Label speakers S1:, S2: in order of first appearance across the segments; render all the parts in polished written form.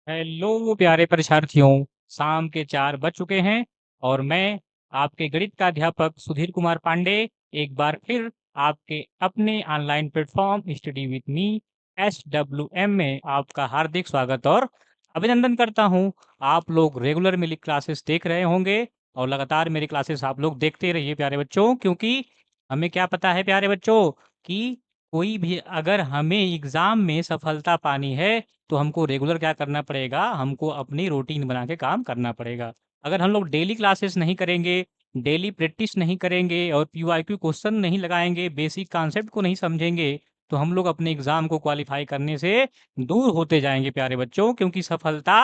S1: Hello प्यारे परीक्षार्थियों, शाम के 4 बज चुके हैं और मैं आपके गणित का अध्यापक सुधीर कुमार पांडे एक बार फिर आपके अपने online platform study with me SWM में आपका हार्दिक स्वागत और अभिनंदन करता हूं। आप लोग रेगुलर मेरी क्लासेस देख रहे होंगे और लगातार मेरी क्लासेस आप लोग देखते रहिए प्यारे बच्चों, क्योंकि हमें क्या पता है प्यारे बच्चों कि कोई भी अगर हमें एग्जाम में सफलता पानी है तो हमको रेगुलर क्या करना पड़ेगा, हमको अपनी रूटीन बना के काम करना पड़ेगा। अगर हम लोग डेली क्लासेस नहीं करेंगे, डेली प्रैक्टिस नहीं करेंगे और पीवाईक्यू क्वेश्चन नहीं लगाएंगे, बेसिक कॉन्सेप्ट को नहीं समझेंगे, तो हम लोग अपने एग्जाम को क्वालिफाई करने से दूर होते जाएंगे प्यारे बच्चों, क्योंकि सफलता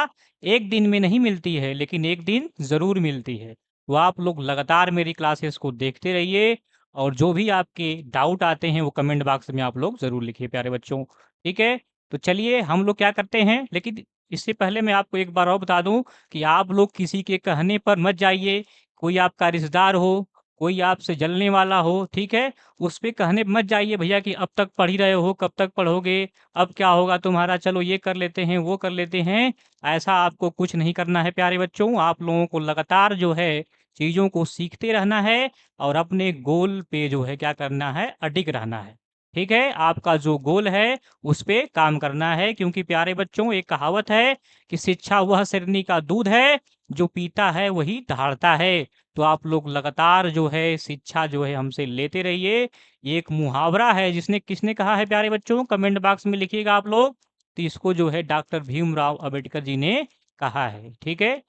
S1: एक दिन में नहीं मिलती है लेकिन एक दिन ज़रूर मिलती है। तो आप लोग लगातार मेरी क्लासेस को देखते रहिए और जो भी आपके डाउट आते हैं वो कमेंट बॉक्स में आप लोग ज़रूर लिखिए प्यारे बच्चों। ठीक है, तो चलिए हम लोग क्या करते हैं, लेकिन इससे पहले मैं आपको एक बार और बता दूं कि आप लोग किसी के कहने पर मत जाइए। कोई आपका रिश्तेदार हो, कोई आपसे जलने वाला हो, ठीक है, उस पे कहने पे मत जाइए भैया कि अब तक पढ़ ही रहे हो, कब तक पढ़ोगे, अब क्या होगा तुम्हारा, चलो ये कर लेते हैं वो कर लेते हैं। ऐसा आपको कुछ नहीं करना है प्यारे बच्चों। आप लोगों को लगातार जो है चीज़ों को सीखते रहना है और अपने गोल पे जो है क्या करना है, अडिग रहना है। ठीक है, आपका जो गोल है उस पे काम करना है, क्योंकि प्यारे बच्चों एक कहावत है कि शिक्षा वह सिरनी का दूध है, जो पीता है वही दहाड़ता है। तो आप लोग लगातार जो है शिक्षा जो है हमसे लेते रहिए। ये एक मुहावरा है, जिसने किसने कहा है प्यारे बच्चों, कमेंट बॉक्स में लिखिएगा आप लोग। तो इसको जो है डॉक्टर भीमराव अंबेडकर जी ने कहा है। ठीक है,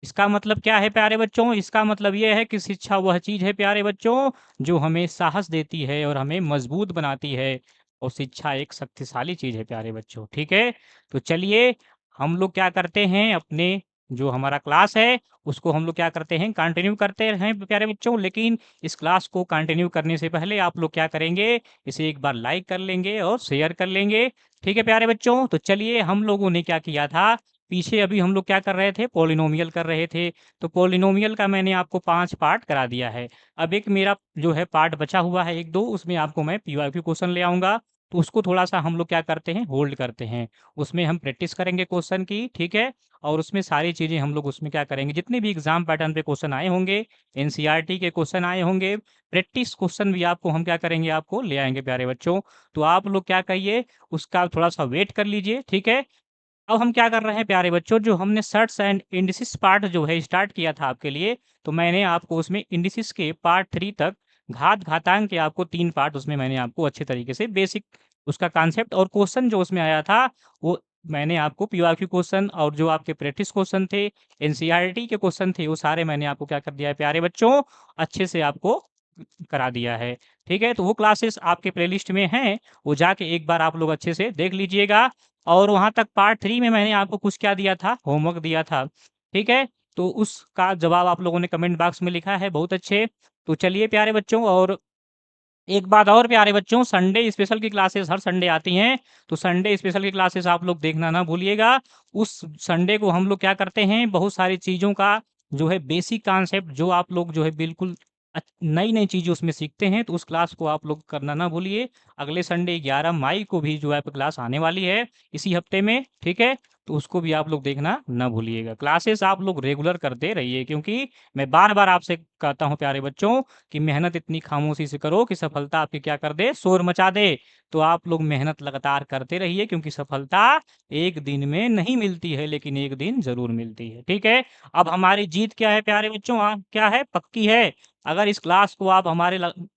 S1: इसका मतलब क्या है प्यारे बच्चों, इसका मतलब ये है कि शिक्षा वह चीज़ है प्यारे बच्चों जो हमें साहस देती है और हमें मजबूत बनाती है। और शिक्षा एक शक्तिशाली चीज़ है प्यारे बच्चों। ठीक है, तो चलिए हम लोग क्या करते हैं, अपने जो हमारा क्लास है उसको हम लोग क्या करते हैं, कंटिन्यू करते हैं प्यारे बच्चों। लेकिन इस क्लास को कंटिन्यू करने से पहले आप लोग क्या करेंगे, इसे एक बार लाइक कर लेंगे और शेयर कर लेंगे। ठीक है प्यारे बच्चों, तो चलिए हम लोगों ने क्या किया था, पीछे अभी हम लोग क्या कर रहे थे, पॉलिनोमियल कर रहे थे। तो पॉलिनोमियल का मैंने आपको 5 पार्ट करा दिया है। अब एक मेरा जो है पार्ट बचा हुआ है, 1-2, उसमें आपको मैं पीवाईक्यू क्वेश्चन ले आऊँगा। तो उसको थोड़ा-सा हम लोग क्या करते हैं, होल्ड करते हैं। उसमें हम प्रैक्टिस करेंगे क्वेश्चन की, ठीक है? और उसमें सारी चीज़ें हम लोग उसमें क्या करेंगे, जितने भी एग्ज़ाम पैटर्न पे क्वेश्चन आए होंगे, एनसीईआरटी के क्वेश्चन आए होंगे, प्रैक्टिस क्वेश्चन भी आपको हम क्या करेंगे, आपको ले आएँगे प्यारे बच्चों। तो आप लोग क्या करिए, उसका थोड़ा-सा वेट कर लीजिए, ठीक है? अब हम क्या कर रहे हैं प्यारे बच्चों, जो हमने सर्ट्स एंड इंडिसेस पार्ट जो है स्टार्ट किया था आपके लिए, तो मैंने आपको उसमें इंडिसेस के पार्ट 3 तक घात घातांक के आपको 3 पार्ट उसमें मैंने आपको अच्छे तरीके से बेसिक उसका कॉन्सेप्ट और क्वेश्चन जो उसमें आया था, वो मैंने आपको पीवाईक्यू क्वेश्चन और जो आपके प्रैक्टिस क्वेश्चन थे, एनसीईआरटी के क्वेश्चन थे, वो सारे मैंने आपको क्या कर दिया है प्यारे बच्चों, अच्छे से आपको करा दिया है। ठीक है, तो वो क्लासेस आपके प्लेलिस्ट में हैं, वो जाके एक बार आप लोग अच्छे से देख लीजिएगा। और वहाँ तक पार्ट 3 में मैंने आपको कुछ क्या दिया था, होमवर्क दिया था। ठीक है, तो उसका जवाब आप लोगों ने कमेंट बॉक्स में लिखा है, बहुत अच्छे। तो चलिए प्यारे बच्चों, और एक बात और प्यारे बच्चों, संडे स्पेशल की क्लासेस हर संडे आती हैं, तो संडे स्पेशल की क्लासेस आप लोग देखना ना भूलिएगा। उस संडे को हम लोग क्या करते हैं, बहुत सारी चीज़ों का जो है बेसिक कॉन्सेप्ट जो आप लोग जो है बिल्कुल नई-नई चीज़ें उसमें सीखते हैं, तो उस क्लास को आप लोग करना ना भूलिए। अगले संडे 11 मई को भी जो है क्लास आने वाली है, इसी हफ्ते में, ठीक है? तो उसको भी आप लोग देखना ना भूलिएगा। क्लासेस आप लोग रेगुलर करते रहिए, क्योंकि मैं बार-बार आपसे कहता हूँ प्यारे बच्चों कि मेहनत इतनी खामोशी से करो कि सफलता आपकी क्या कर दे, शोर मचा दे। तो आप लोग मेहनत लगातार करते रहिए, क्योंकि सफलता एक दिन में नहीं मिलती है लेकिन एक दिन ज़रूर मिलती है, ठीक है? अब हमारी जीत क्या है प्यारे बच्चों, क्या है, पक्की है। अगर इस क्लास को आप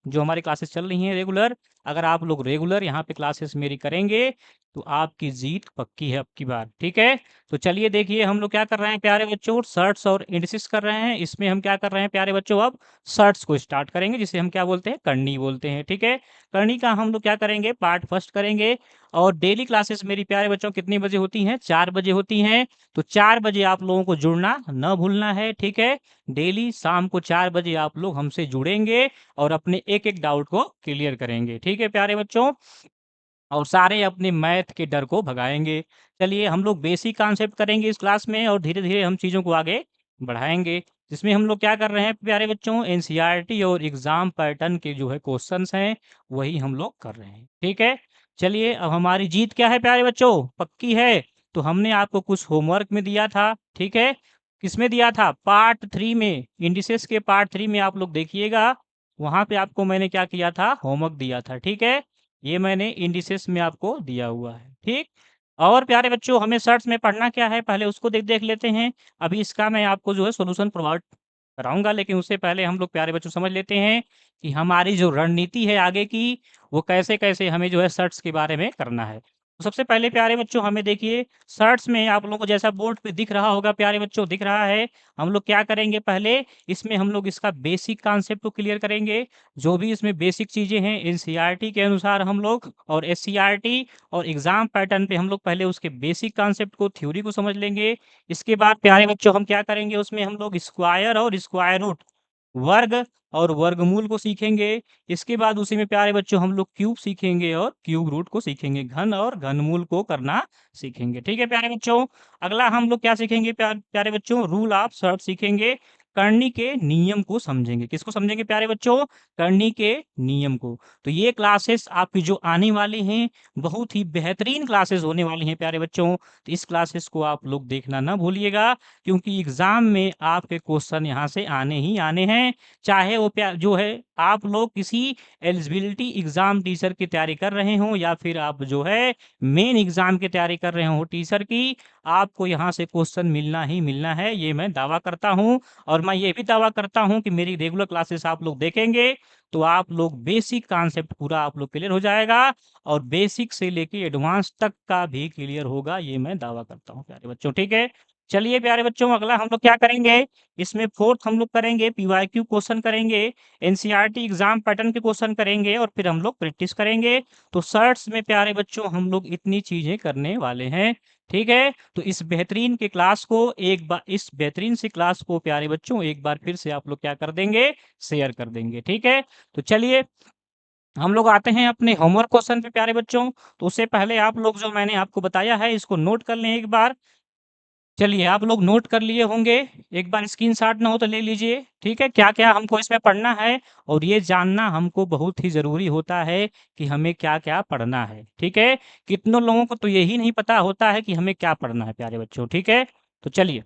S1: जो हमारी क्लासेस चल रही हैं रेगुलर, अगर आप लोग रेगुलर यहाँ पे क्लासेस मेरी करेंगे, तो आपकी जीत पक्की है अब की बार, ठीक है? तो चलिए देखिए हम लोग क्या कर रहे हैं प्यारे बच्चों, सर्ट्स और इंडिसेस कर रहे हैं। इसमें हम क्या कर रहे हैं प्यारे बच्चों, अब सर्ट्स को स्टार्ट करेंगे, जिसे हम क्या बोलते हैं, करनी बोलते हैं, ठीक है? करनी का हम लोग क्या करेंगे, पार्ट फर्स्ट करेंगे। और डेली क्लासेस मेरी प्यारे बच्चों कितने बजे होती हैं, 4 बजे होती हैं। तो 4 बजे आप लोगों को जुड़ना न भूलना है, ठीक है? डेली शाम को 4 बजे आप लोग हमसे जुड़ेंगे और अपने एक-एक डाउट को क्लियर करेंगे, ठीक है प्यारे बच्चों? और सारे अपने मैथ के डर को भगाएँगे। चलिए हम लोग बेसिक कॉन्सेप्ट करेंगे इस क्लास में और धीरे-धीरे हम चीज़ों को आगे बढ़ाएँगे। जिसमें हम लोग क्या कर रहे हैं प्यारे बच्चों, एनसीईआरटी और एग्ज़ाम पैटर्न के जो है क्वेश्चन्स हैं, वही हम लोग कर रहे हैं। ठीक है? चलिए अब हमारी जीत क्या है प्यारे बच्चों? पक्की है। तो हमने आपको कुछ होमवर्क में दिया था, ठीक है? किसमें दिया था? पार्ट 3 में, इंडिसेस के पार्ट 3 में आप लोग देखिएगा, वहाँ पे आपको मैंने क्या किया था? होमवर्क दिया था, ठीक है? ये मैंने इंडिसेस में आपको दिया हुआ है, ठीक? और प्यारे बच्चों, हमें सर्च में पढ़ना क्या है, पहले उसको देख लेते हैं। अभी इसका मैं आपको जो है सॉल्यूशन प्रोवाइड कराऊँगा, लेकिन उससे पहले हम लोग प्यारे बच्चों समझ लेते हैं कि हमारी जो रणनीति है आगे की, वो कैसे-कैसे हमें जो है सर्च के बारे में करना है। तो सबसे पहले प्यारे बच्चों हमें देखिए, सर्च में आप लोगों को जैसा बोर्ड पे दिख रहा होगा प्यारे बच्चों, दिख रहा है, हम लोग क्या करेंगे पहले, इसमें हम लोग इसका बेसिक कॉन्सेप्ट को क्लियर करेंगे। जो भी इसमें बेसिक चीज़ें हैं एनसीईआरटी के अनुसार हम लोग, और एससीईआरटी और एग्ज़ाम पैटर्न पे हम लोग पहले उसके बेसिक कॉन्सेप्ट को, थ्योरी को समझ लेंगे। इसके बाद प्यारे बच्चों हम क्या करेंगे, उसमें हम लोग स्क्वायर और स्क्वायर रूट, वर्ग और वर्गमूल को सीखेंगे। इसके बाद उसी में प्यारे बच्चों हम लोग क्यूब सीखेंगे और क्यूब रूट को सीखेंगे, घन और घनमूल को करना सीखेंगे, ठीक है प्यारे बच्चों? अगला हम लोग क्या सीखेंगे प्यारे बच्चों? रूल ऑफ सर्च सीखेंगे, करनी के नियम को समझेंगे। किसको समझेंगे प्यारे बच्चों? करनी के नियम को। तो ये क्लासेस आपकी जो आने वाली हैं, बहुत ही बेहतरीन क्लासेस होने वाली हैं प्यारे बच्चों। तो इस क्लासेस को आप लोग देखना ना भूलिएगा, क्योंकि एग्ज़ाम में आपके क्वेश्चन यहाँ से आने ही आने हैं। चाहे वो जो है आप लोग किसी एलिजिबिलिटी एग्ज़ाम टीचर की तैयारी कर रहे हों, या फिर आप जो है मेन एग्ज़ाम की तैयारी कर रहे हो टीचर की, आपको यहाँ से क्वेश्चन मिलना ही मिलना है, ये मैं दावा करता हूँ। और मैं ये भी दावा करता हूँ कि मेरी रेगुलर क्लासेस आप लोग देखेंगे, तो आप लोग बेसिक कॉन्सेप्ट पूरा आप लोग क्लियर हो जाएगा, और बेसिक से लेके एडवांस तक का भी क्लियर होगा, ये मैं दावा करता हूँ प्यारे बच्चों, ठीक है? चलिए प्यारे बच्चों, अगला हम लोग क्या करेंगे, इसमें फोर्थ हम लोग करेंगे पीवाईक्यू क्वेश्चन करेंगे, एनसीईआरटी एग्जाम पैटर्न के क्वेश्चन करेंगे, और फिर हम लोग प्रैक्टिस करेंगे। तो सर्ट्स में प्यारे बच्चों हम लोग इतनी चीजें करने वाले हैं, ठीक है? तो इस बेहतरीन के क्लास को एक बार, इस बेहतरीन से क्लास को प्यारे बच्चों एक बार फिर से आप लोग क्या कर देंगे, शेयर कर देंगे, ठीक है? तो चलिए हम लोग आते हैं अपने होमवर्क क्वेश्चन पे प्यारे बच्चों। तो उससे पहले आप लोग जो मैंने आपको बताया है इसको नोट कर लें एक बार। चलिए आप लोग नोट कर लिए होंगे, एक बार स्क्रीनशॉट ना हो तो ले लीजिए, ठीक है? क्या-क्या हमको इसमें पढ़ना है, और ये जानना हमको बहुत ही ज़रूरी होता है कि हमें क्या-क्या पढ़ना है, ठीक है? कितनों लोगों को तो यही नहीं पता होता है कि हमें क्या पढ़ना है प्यारे बच्चों, ठीक है? तो चलिए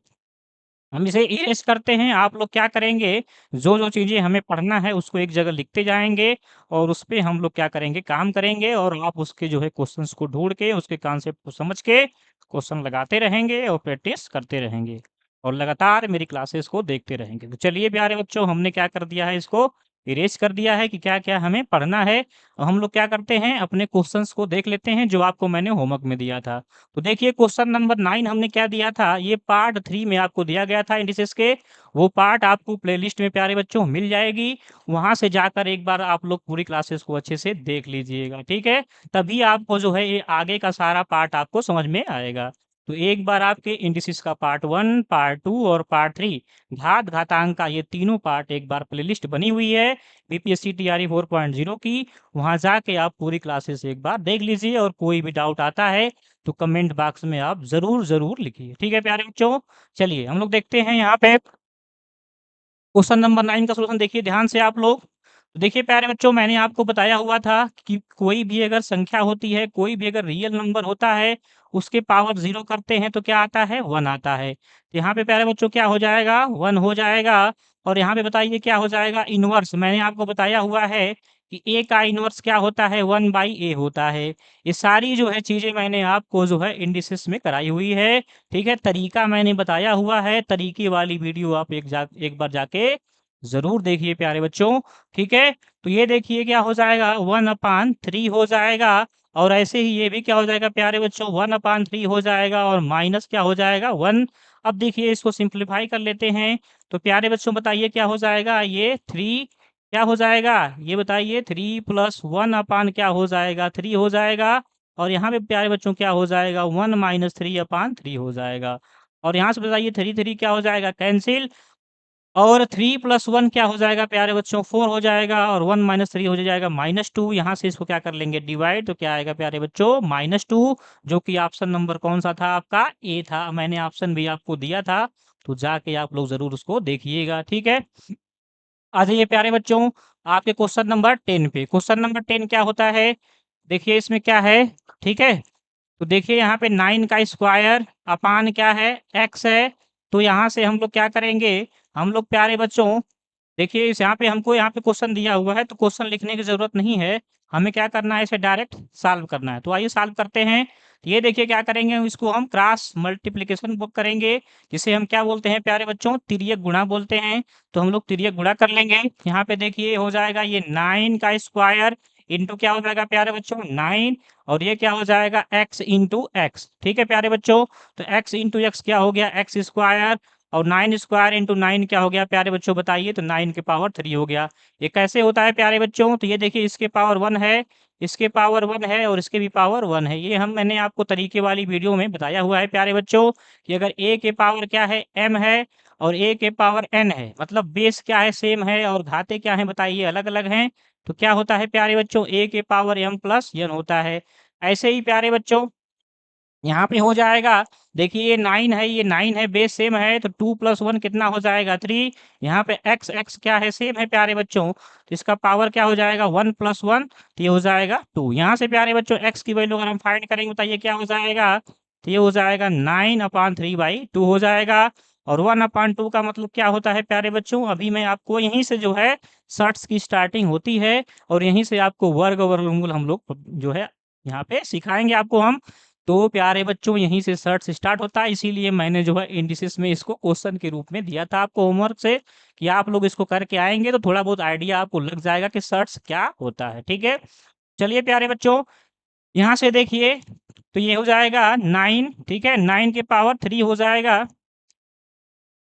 S1: हम इसे इरेज़ करते हैं। आप लोग क्या करेंगे, जो-जो चीज़ें हमें पढ़ना है उसको एक जगह लिखते जाएँगे, और उसपे हम लोग क्या करेंगे, काम करेंगे, और आप उसके जो है क्वेश्चंस को ढूँढ के, उसके कॉन्सेप्ट को समझ के क्वेश्चन लगाते रहेंगे और प्रैक्टिस करते रहेंगे, और लगातार मेरी क्लासेस को देखते रहेंगे। तो चलिए प्यारे बच्चों, हमने क्या कर दिया है, इसको इरेज़ कर दिया है कि क्या-क्या हमें पढ़ना है। और हम लोग क्या करते हैं, अपने क्वेश्चंस को देख लेते हैं जो आपको मैंने होमवर्क में दिया था। तो देखिए क्वेश्चन नंबर 9 हमने क्या दिया था, ये पार्ट 3 में आपको दिया गया था इंडिसेस के, वो पार्ट आपको प्लेलिस्ट में प्यारे बच्चों मिल जाएगी। वहाँ से जाकर एक बार आप लोग पूरी क्लासेस को अच्छे से देख लीजिएगा, ठीक है? तभी आपको जो है ये आगे का सारा पार्ट आपको समझ में आएगा। तो एक बार आपके इंडिसेस का पार्ट 1, पार्ट 2 और पार्ट 3, घात घातांक का ये तीनों पार्ट एक बार प्लेलिस्ट बनी हुई है बीपीएससी टीआरई 4.0 की, वहाँ जाके आप पूरी क्लासेस एक बार देख लीजिए, और कोई भी डाउट आता है तो कमेंट बॉक्स में आप ज़रूर लिखिए, ठीक है प्यारे बच्चों? चलिए हम लोग देखते हैं यहाँ पे क्वेश्चन नंबर 9 का सॉल्यूशन देखिए ध्यान से आप लोग। तो देखिए प्यारे बच्चों, मैंने आपको बताया हुआ था कि कोई भी अगर संख्या होती है, कोई भी अगर रियल नंबर होता है, उसके पावर 0 करते हैं तो क्या आता है, 1 आता है। तो यहाँ पे प्यारे बच्चों क्या हो जाएगा, 1 हो जाएगा। और यहाँ पे बताइए क्या हो जाएगा, इनवर्स। मैंने आपको बताया हुआ है कि ए का इनवर्स क्या होता है, 1/a होता है। ये सारी जो है चीज़ें मैंने आपको जो है इंडिसेस में कराई हुई है, ठीक है? तरीका मैंने बताया हुआ है, तरीके वाली वीडियो आप एक बार जाके ज़रूर देखिए प्यारे बच्चों, ठीक है? तो ये देखिए क्या हो जाएगा, 1/3 हो जाएगा, और ऐसे ही ये भी क्या हो जाएगा प्यारे बच्चों, 1/3 हो जाएगा, और माइनस क्या हो जाएगा, 1। अब देखिए इसको सिंप्लीफाई कर लेते हैं, तो प्यारे बच्चों बताइए क्या हो जाएगा, ये 3 क्या हो जाएगा, ये बताइए, 3 + 1 अपान क्या हो जाएगा, 3 हो जाएगा। और यहाँ पे प्यारे बच्चों क्या हो जाएगा, 1 - 3/3 हो जाएगा। और यहाँ से बताइए 3 क्या हो जाएगा, कैंसिल। और 3 + 1 क्या हो जाएगा प्यारे बच्चों, 4 हो जाएगा, और 1 - 3 हो जाएगा -2। यहाँ से इसको क्या कर लेंगे, डिवाइड, तो क्या आएगा प्यारे बच्चों, -2, जो कि ऑप्शन नंबर कौन सा था आपका, ए था। मैंने ऑप्शन भी आपको दिया था, तो जाके आप लोग ज़रूर उसको देखिएगा, ठीक है? आ जाइए प्यारे बच्चों आपके क्वेश्चन नंबर 10 पे। क्वेश्चन नंबर 10 क्या होता है, देखिए इसमें क्या है, ठीक है? तो देखिए यहाँ पे 9 का स्क्वायर अपान क्या है, x है। तो यहाँ से हम लोग क्या करेंगे, हम लोग प्यारे बच्चों, देखिए इस यहाँ पे हमको यहाँ पे क्वेश्चन दिया हुआ है, तो क्वेश्चन लिखने की ज़रूरत नहीं है। हमें क्या करना है, इसे डायरेक्ट सॉल्व करना है। तो आइए सॉल्व करते हैं। ये देखिए क्या करेंगे, इसको हम क्रॉस मल्टीप्लिकेशन बुक करेंगे, जिसे हम क्या बोलते हैं प्यारे बच्चों, तिर्यक गुणा बोलते हैं। तो हम लोग तिर्यक गुणा कर लेंगे। यहाँ पे देखिए हो जाएगा ये 9 का स्क्वायर इंटू क्या हो जाएगा प्यारे बच्चों 9, और ये क्या हो जाएगा x इंटू एक्स। ठीक है प्यारे बच्चों, तो x इंटू एक्स क्या हो गया, एक्स स्क्वायर, और 9 स्क्वायर इंटू 9 क्या हो गया प्यारे बच्चों बताइए, तो 9 के पावर 3 हो गया। ये कैसे होता है प्यारे बच्चों, तो ये देखिए इसके पावर 1 है, इसके पावर 1 है, और इसके भी पावर 1 है। ये मैंने आपको तरीके वाली वीडियो में बताया हुआ है प्यारे बच्चों, कि अगर a के पावर क्या है m है, और a के पावर n है, मतलब बेस क्या है सेम है, और घाते क्या है बताइए अलग अलग हैं, तो क्या होता है प्यारे बच्चों, a के पावर m प्लस n होता है। ऐसे ही प्यारे बच्चों यहाँ पे हो जाएगा, देखिए ये 9 है, ये 9 है, बेस सेम है, तो 2 प्लस 1 कितना हो जाएगा 3। यहाँ पे x क्या है, सेम है प्यारे बच्चों, तो इसका पावर क्या हो जाएगा 1 प्लस 1, तो ये हो जाएगा 2। यहाँ से प्यारे बच्चों x की वैल्यू अगर हम फाइंड करेंगे तो ये क्या हो जाएगा, तो ये हो जाएगा 9/3/2 हो जाएगा। और 1/2 का मतलब क्या होता है प्यारे बच्चों, अभी मैं आपको यहीं से जो है शर्ट्स की स्टार्टिंग होती है, और यहीं से आपको वर्ग वर्गमूल हम लोग जो है यहाँ पे सिखाएंगे आपको हम। तो प्यारे बच्चों यहीं से सर्च स्टार्ट होता है, इसीलिए मैंने जो है इंडिसेस में इसको क्वेश्चन के रूप में दिया था आपको होमवर्क से, कि आप लोग इसको करके आएंगे तो थोड़ा बहुत आइडिया आपको लग जाएगा कि सर्च क्या होता है। ठीक है, चलिए प्यारे बच्चों यहाँ से देखिए, तो ये हो जाएगा 9, ठीक है, 9 के पावर 3 हो जाएगा।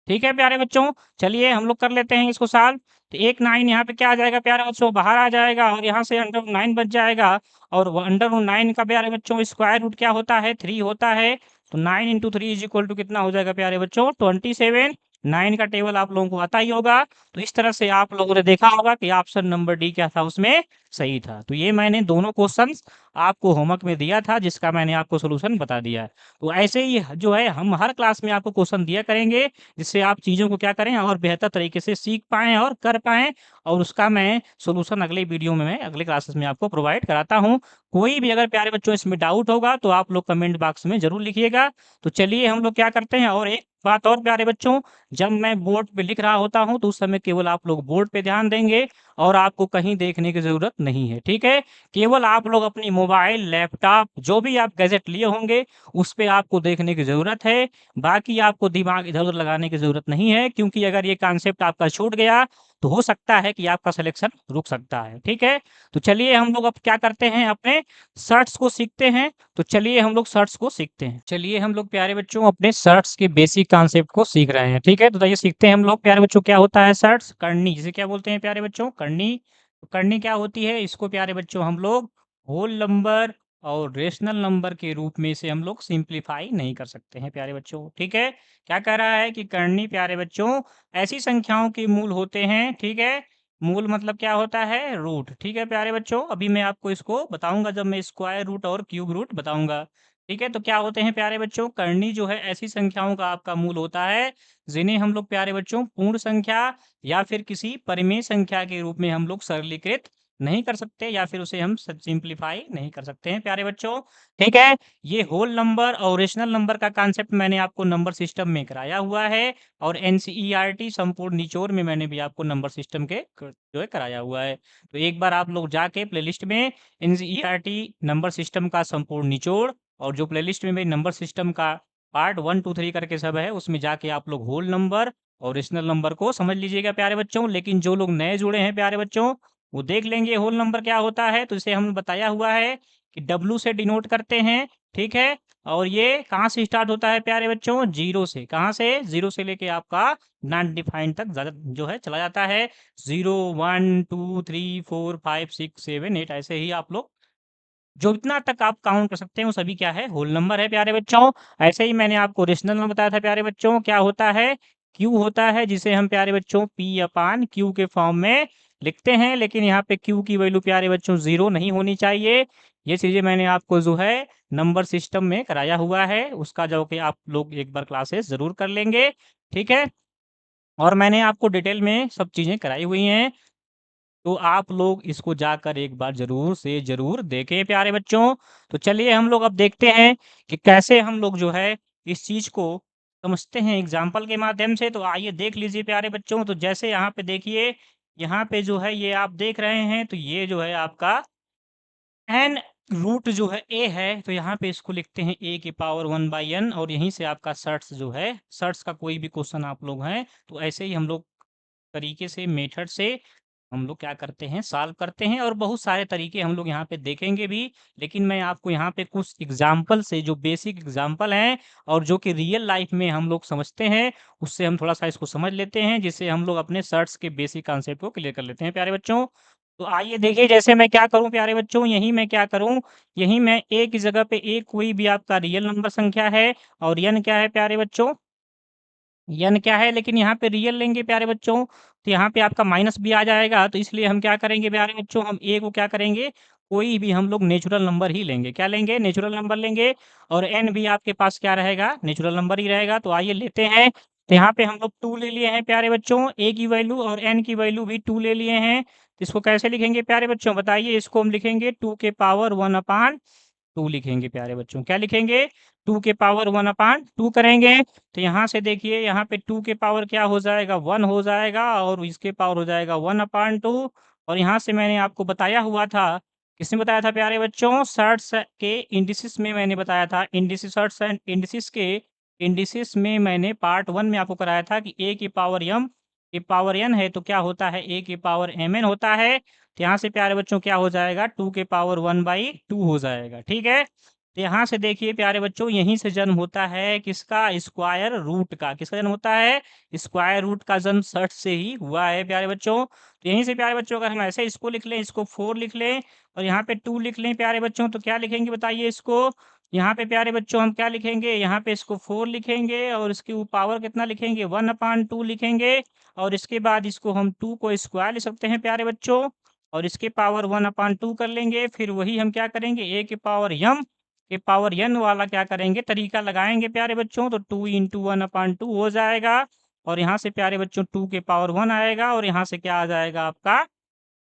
S1: ठीक है प्यारे बच्चों, चलिए हम लोग कर लेते हैं इसको सॉल्व। तो एक 9 यहाँ पे क्या आ जाएगा प्यारे बच्चों, बाहर आ जाएगा, और यहाँ से अंडर 9 बच जाएगा। और अंडर 9 का प्यारे बच्चों स्क्वायर रूट क्या होता है, 3 होता है। तो 9 इंटू 3 इज इक्वल टू कितना हो जाएगा प्यारे बच्चों, 27। 9 का टेबल आप लोगों को आता ही होगा। तो इस तरह से आप लोगों ने देखा होगा कि ऑप्शन नंबर डी क्या था उसमें सही था। तो ये मैंने दोनों क्वेश्चन आपको होमवर्क में दिया था, जिसका मैंने आपको सोल्यूशन बता दिया है। तो ऐसे ही जो है हम हर क्लास में आपको क्वेश्चन दिया करेंगे, जिससे आप चीज़ों को क्या करें और बेहतर तरीके से सीख पाएँ और कर पाएँ, और उसका मैं सॉल्यूशन अगले वीडियो में मैं अगले क्लासेस में आपको प्रोवाइड कराता हूँ। कोई भी अगर प्यारे बच्चों इसमें डाउट होगा तो आप लोग कमेंट बॉक्स में ज़रूर लिखिएगा। तो चलिए हम लोग क्या करते हैं, और एक बात और प्यारे बच्चों, जब मैं बोर्ड पे लिख रहा होता हूँ तो उस समय केवल आप लोग बोर्ड पे ध्यान देंगे, और आपको कहीं देखने की ज़रूरत नहीं है। ठीक है, केवल आप लोग अपनी मोबाइल, लैपटॉप, जो भी आप गैजेट लिए होंगे उस पे आपको देखने की ज़रूरत है। बाकी आपको दिमाग इधर-उधर लगाने की ज़रूरत नहीं है, क्योंकि अगर ये कॉन्सेप्ट आपका छूट गया तो हो सकता है कि आपका सिलेक्शन रुक सकता है। ठीक है, तो चलिए हम लोग अब क्या करते हैं, अपने शर्ट्स को सीखते हैं। तो चलिए हम लोग शर्ट्स को सीखते हैं। चलिए हम लोग प्यारे बच्चों अपने शर्ट्स के बेसिक कॉन्सेप्ट को सीख रहे हैं। ठीक है, तो ये सीखते हैं हम लोग प्यारे बच्चों, क्या होता है शर्ट्स, करनी, जिसे क्या बोलते हैं प्यारे बच्चों, करनी। तो करनी क्या होती है, इसको प्यारे बच्चों हम लोग होल नंबर और रेशनल नंबर के रूप में इसे हम लोग सिंप्लीफाई नहीं कर सकते हैं प्यारे बच्चों। ठीक है, क्या कह रहा है कि करनी प्यारे बच्चों ऐसी संख्याओं के मूल होते हैं। ठीक है, मूल मतलब क्या होता है, रूट। ठीक है प्यारे बच्चों, अभी मैं आपको इसको बताऊंगा जब मैं स्क्वायर रूट और क्यूब रूट बताऊंगा। ठीक है, तो क्या होते हैं प्यारे बच्चों, करनी जो है ऐसी संख्याओं का आपका मूल होता है, जिन्हें हम लोग प्यारे बच्चों पूर्ण संख्या या फिर किसी परिमेय संख्या के रूप में हम लोग सरलीकृत नहीं कर सकते, या फिर उसे हम सिंप्लीफाई नहीं कर सकते हैं प्यारे बच्चों। ठीक है, ये होल नंबर और रेशनल नंबर का कॉन्सेप्ट मैंने आपको नंबर सिस्टम में कराया हुआ है, और एनसीईआरटी संपूर्ण निचोड़ में मैंने भी आपको नंबर सिस्टम के जो है कराया हुआ है। तो एक बार आप लोग जाके प्लेलिस्ट में एनसीईआरटी नंबर सिस्टम का संपूर्ण निचोड़, और जो प्लेलिस्ट में मेरे नंबर सिस्टम का पार्ट 1 2 3 करके सब है, उसमें जाके आप लोग होल नंबर और रेशनल नंबर को समझ लीजिएगा प्यारे बच्चों। लेकिन जो लोग नए जुड़े हैं प्यारे बच्चों, वो देख लेंगे होल नंबर क्या होता है। तो इसे हमने बताया हुआ है कि डब्ल्यू से डिनोट करते हैं। ठीक है, और ये कहाँ से स्टार्ट होता है प्यारे बच्चों, जीरो से। कहाँ से, जीरो से लेके आपका नॉन डिफाइंड तक ज्यादा जो है चला जाता है। 0 1 2 3 4 5 6 7 8 ऐसे ही आप लोग जो इतना तक आप काउंट कर सकते हैं वो सभी क्या है, होल नंबर है प्यारे बच्चों। ऐसे ही मैंने आपको रेशनल नंबर बताया था प्यारे बच्चों, क्या होता है, क्यू होता है, जिसे हम प्यारे बच्चों पी अपान क्यू के फॉर्म में लिखते हैं। लेकिन यहाँ पे क्यू की वैल्यू प्यारे बच्चों 0 नहीं होनी चाहिए। ये चीजें मैंने आपको जो है नंबर सिस्टम में कराया हुआ है, उसका जो कि आप लोग एक बार क्लासेस जरूर कर लेंगे। ठीक है, और मैंने आपको डिटेल में सब चीजें कराई हुई हैं। तो आप लोग इसको जाकर एक बार ज़रूर से ज़रूर देखें प्यारे बच्चों। तो चलिए हम लोग अब देखते हैं कि कैसे हम लोग जो है इस चीज़ को समझते हैं एग्ज़ाम्पल के माध्यम से। तो आइए देख लीजिए प्यारे बच्चों। तो जैसे यहाँ पे देखिए, यहाँ पे जो है ये आप देख रहे हैं, तो ये जो है आपका एन रूट जो है ए है, तो यहाँ पे इसको लिखते हैं ए की पावर 1/n, और यहीं से आपका सर्ट्स जो है, सर्ट्स का कोई भी क्वेश्चन आप लोग हैं तो ऐसे ही हम लोग तरीके से मेथड से हम लोग क्या करते हैं, सॉल्व करते हैं, और बहुत सारे तरीके हम लोग यहाँ पे देखेंगे भी। लेकिन मैं आपको यहाँ पे कुछ एग्जाम्पल से, जो बेसिक एग्जाम्पल हैं और जो कि रियल लाइफ में हम लोग समझते हैं, उससे हम थोड़ा सा इसको समझ लेते हैं, जिससे हम लोग अपने सर्ट्स के बेसिक कॉन्सेप्ट को क्लियर कर लेते हैं प्यारे बच्चों। तो आइए देखिए, जैसे मैं क्या करूँ प्यारे बच्चों, यहीं मैं क्या करूँ, यहीं मैं ए की जगह पे एक कोई भी आपका रियल नंबर संख्या है, और एन क्या है प्यारे बच्चों, एन क्या है, लेकिन यहाँ पे रियल लेंगे प्यारे बच्चों, तो यहाँ पे आपका माइनस भी आ जाएगा, तो इसलिए हम क्या करेंगे प्यारे बच्चों, हम ए को क्या करेंगे, कोई भी हम लोग नेचुरल नंबर ही लेंगे। क्या लेंगे, नेचुरल नंबर लेंगे, और एन भी आपके पास क्या रहेगा, नेचुरल नंबर ही रहेगा। तो आइए लेते हैं। तो यहाँ पे हम लोग 2 ले लिए हैं प्यारे बच्चों, ए की वैल्यू और एन की वैल्यू भी 2 ले लिए हैं। तो इसको कैसे लिखेंगे प्यारे बच्चों, बताइए। इसको हम लिखेंगे 2 के पावर 1/2 लिखेंगे प्यारे बच्चों। क्या लिखेंगे, 2 के पावर 1/2 करेंगे। तो यहाँ से देखिए, यहाँ पे 2 के पावर क्या हो जाएगा, 1 हो जाएगा, और इसके पावर हो जाएगा 1/2। और यहाँ से मैंने आपको बताया हुआ था, किसने बताया था प्यारे बच्चों, सर्ट्स के इंडिसेस में मैंने बताया था, इंडिसेस, सर्ट्स एंड इंडिसेस के इंडिसेस में मैंने पार्ट 1 में आपको कराया था कि ए की पावर m की पावर n है, तो क्या होता है, ए की पावर mn होता है। तो यहाँ से प्यारे बच्चों क्या हो जाएगा, 2 के पावर 1/2 हो जाएगा, ठीक है। तो यहाँ से देखिए प्यारे बच्चों, यहीं से जन्म होता है किसका, स्क्वायर रूट का। किसका जन्म होता है, स्क्वायर रूट का जन्म सर्ट से ही हुआ है प्यारे बच्चों। तो यहीं से प्यारे बच्चों, अगर हम ऐसे इसको लिख लें, इसको 4 लिख लें, और यहाँ पे 2 लिख लें प्यारे बच्चों, तो क्या लिखेंगे बताइए इसको। यहाँ पे प्यारे बच्चों हम क्या लिखेंगे, यहाँ पे इसको 4 लिखेंगे, और इसकी पावर कितना लिखेंगे, 1/2 लिखेंगे, और इसके बाद इसको हम 2 को स्क्वायर लिख सकते हैं प्यारे बच्चों, और इसके पावर 1/2 कर लेंगे। फिर वही हम क्या करेंगे, ए के पावर m के पावर n वाला क्या करेंगे, तरीका लगाएंगे प्यारे बच्चों। तो 2 × 1/2 हो जाएगा, और यहाँ से प्यारे बच्चों 2 के पावर 1 आएगा, और यहाँ से क्या आ जाएगा आपका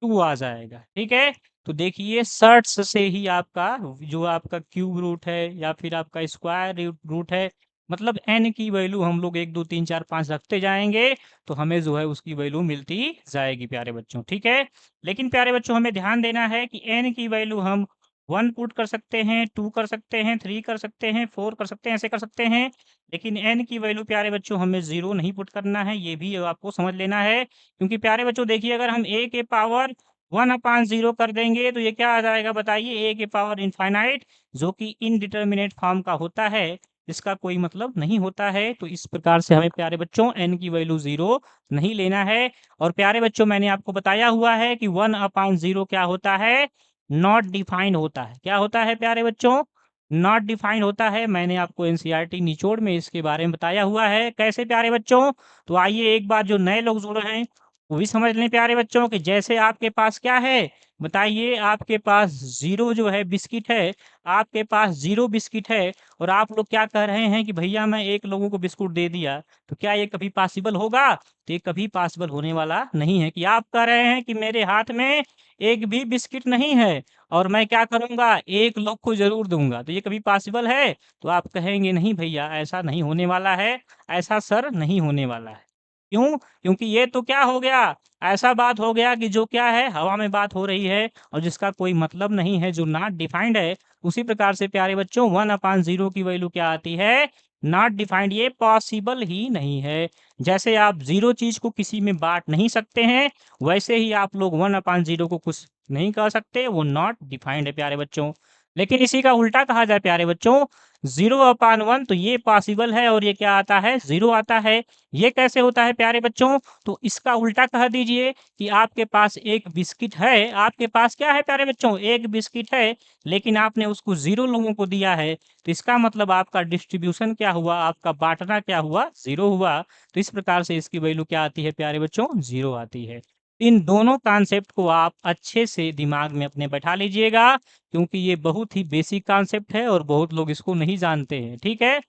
S1: 2 आ जाएगा, ठीक है। तो देखिए, सर्ट्स से ही आपका जो आपका क्यूब रूट है, या फिर आपका स्क्वायर रूट है, मतलब n की वैल्यू हम लोग 1 2 3 4 5 रखते जाएंगे, तो हमें जो है उसकी वैल्यू मिलती जाएगी प्यारे बच्चों, ठीक है। लेकिन प्यारे बच्चों, हमें ध्यान देना है कि n की वैल्यू हम 1 पुट कर सकते हैं, 2 कर सकते हैं, 3 कर सकते हैं, 4 कर सकते हैं, ऐसे कर सकते हैं। लेकिन n की वैल्यू प्यारे बच्चों हमें 0 नहीं पुट करना है, ये भी आपको समझ लेना है। क्योंकि प्यारे बच्चों देखिए, अगर हम a के पावर 1/0 कर देंगे, तो ये क्या आ जाएगा बताइए, ए के पावर इनफाइनाइट, जो कि इनडिटर्मिनेट फॉर्म का होता है, इसका कोई मतलब नहीं होता है। तो इस प्रकार से हमें प्यारे बच्चों n की वैल्यू 0 नहीं लेना है। और प्यारे बच्चों, मैंने आपको बताया हुआ है कि 1/0 क्या होता है, नॉट डिफाइंड होता है। क्या होता है प्यारे बच्चों, नॉट डिफाइंड होता है। मैंने आपको एनसीईआरटी निचोड़ में इसके बारे में बताया हुआ है। कैसे प्यारे बच्चों, तो आइए एक बार जो नए लोग जुड़े हैं वो भी समझ लें प्यारे बच्चों, कि जैसे आपके पास क्या है, बताइए, आपके पास 0 जो है बिस्किट है, आपके पास 0 बिस्किट है, और आप लोग क्या कह रहे हैं कि भैया मैं एक लोगों को बिस्कुट दे दिया, तो क्या ये कभी पॉसिबल होगा, तो ये कभी पॉसिबल होने वाला नहीं है। कि आप कह रहे हैं कि मेरे हाथ में एक भी बिस्किट नहीं है, और मैं क्या करूंगा, एक लोग को जरूर दूंगा, तो ये कभी पॉसिबल है। तो आप कहेंगे नहीं भैया, ऐसा नहीं होने वाला है, ऐसा सर नहीं होने वाला है। क्यों, क्योंकि ये तो क्या हो गया, ऐसा बात हो गया कि जो क्या है, हवा में बात हो रही है, और जिसका कोई मतलब नहीं है, जो नॉट डिफाइंड है। उसी प्रकार से प्यारे बच्चों, 1/0 की वैल्यू क्या आती है, नॉट डिफाइंड, ये पॉसिबल ही नहीं है। जैसे आप 0 चीज को किसी में बांट नहीं सकते हैं, वैसे ही आप लोग 1/0 को कुछ नहीं कर सकते, वो नॉट डिफाइंड है प्यारे बच्चों। लेकिन इसी का उल्टा कहा जाए प्यारे बच्चों, 0/1, तो ये पॉसिबल है, और ये क्या आता है, 0 आता है। ये कैसे होता है प्यारे बच्चों, तो इसका उल्टा कह दीजिए कि आपके पास एक बिस्किट है, आपके पास क्या है प्यारे बच्चों, एक बिस्किट है, लेकिन आपने उसको 0 लोगों को दिया है, तो इसका मतलब आपका डिस्ट्रीब्यूशन क्या हुआ, आपका बांटना क्या हुआ, 0 हुआ। तो इस प्रकार से इसकी वैल्यू क्या आती है प्यारे बच्चों, 0 आती है। इन दोनों कॉन्सेप्ट को आप अच्छे से दिमाग में अपने बैठा लीजिएगा, क्योंकि ये बहुत ही बेसिक कॉन्सेप्ट है, और बहुत लोग इसको नहीं जानते हैं, ठीक है।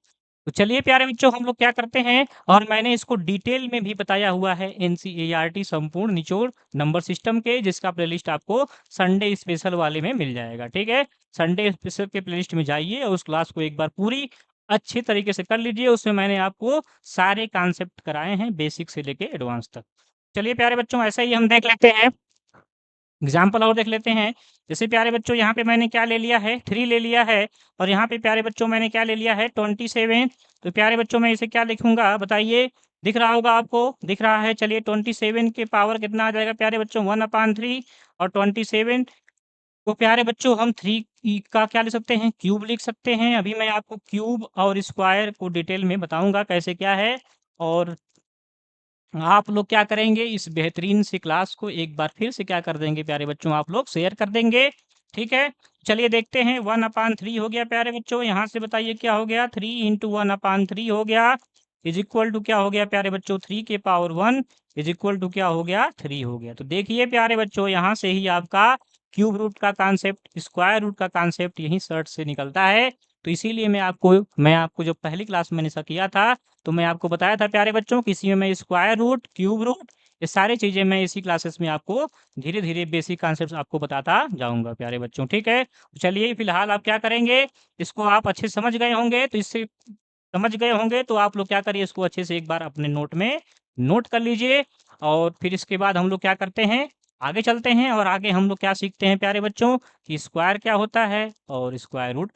S1: तो चलिए प्यारे बच्चों हम लोग क्या करते हैं, और मैंने इसको डिटेल में भी बताया हुआ है एनसीईआरटी संपूर्ण निचोड़ नंबर सिस्टम के, जिसका प्लेलिस्ट आपको संडे स्पेशल वाले में मिल जाएगा। ठीक है, संडे स्पेशल के प्लेलिस्ट में जाइए और उस क्लास को एक बार पूरी अच्छे तरीके से कर लीजिए। उसमें मैंने आपको सारे कॉन्सेप्ट कराए हैं बेसिक से लेके एडवांस तक। चलिए प्यारे बच्चों ऐसा ही हम देख लेते हैं, एग्जाम्पल और देख लेते हैं। जैसे प्यारे बच्चों यहाँ पे मैंने क्या ले लिया है, 3 ले लिया है, और यहाँ पे प्यारे बच्चों मैंने क्या ले लिया है, 27। तो प्यारे बच्चों मैं इसे क्या लिखूंगा बताइए, दिख रहा होगा आपको, दिख रहा है। चलिए 27 के पावर कितना आ जाएगा प्यारे बच्चों, 1/3, और 27 को प्यारे बच्चों हम 3 का क्या लिख सकते हैं, क्यूब लिख सकते हैं। अभी मैं आपको क्यूब और स्क्वायर को डिटेल में बताऊंगा कैसे क्या है, और आप लोग क्या करेंगे, इस बेहतरीन सी क्लास को एक बार फिर से क्या कर देंगे प्यारे बच्चों, आप लोग शेयर कर देंगे। ठीक है, चलिए देखते हैं। 1/3 हो गया प्यारे बच्चों, यहाँ से बताइए क्या हो गया, 3 इंटू 1/3 हो गया, इज इक्वल टू क्या हो गया प्यारे बच्चों, 3 के पावर 1 इज इक्वल टू क्या हो गया, 3 हो गया। तो देखिए प्यारे बच्चों यहाँ से ही आपका क्यूब रूट का कॉन्सेप्ट, स्क्वायर रूट का कॉन्सेप्ट यही सर्ट से निकलता है। तो इसीलिए मैं आपको जो पहली क्लास मैंने ऐसा किया था, तो मैं आपको बताया था प्यारे बच्चों कि इसी में मैं स्क्वायर रूट, क्यूब रूट, ये सारी चीज़ें मैं इसी क्लासेस में आपको धीरे-धीरे बेसिक कॉन्सेप्ट्स आपको बताता जाऊँगा प्यारे बच्चों। ठीक है? तो चलिए फिलहाल आप क्या करेंगे, इसको आप अच्छे से समझ गए होंगे, तो इससे समझ गए होंगे तो आप लोग क्या करिए, इसको अच्छे से एक बार अपने नोट में नोट कर लीजिए। और फिर इसके बाद हम लोग क्या करते हैं, आगे चलते हैं, और आगे हम लोग क्या सीखते हैं प्यारे बच्चों कि स्क्वायर क्या होता है, और स्क्वायर रूट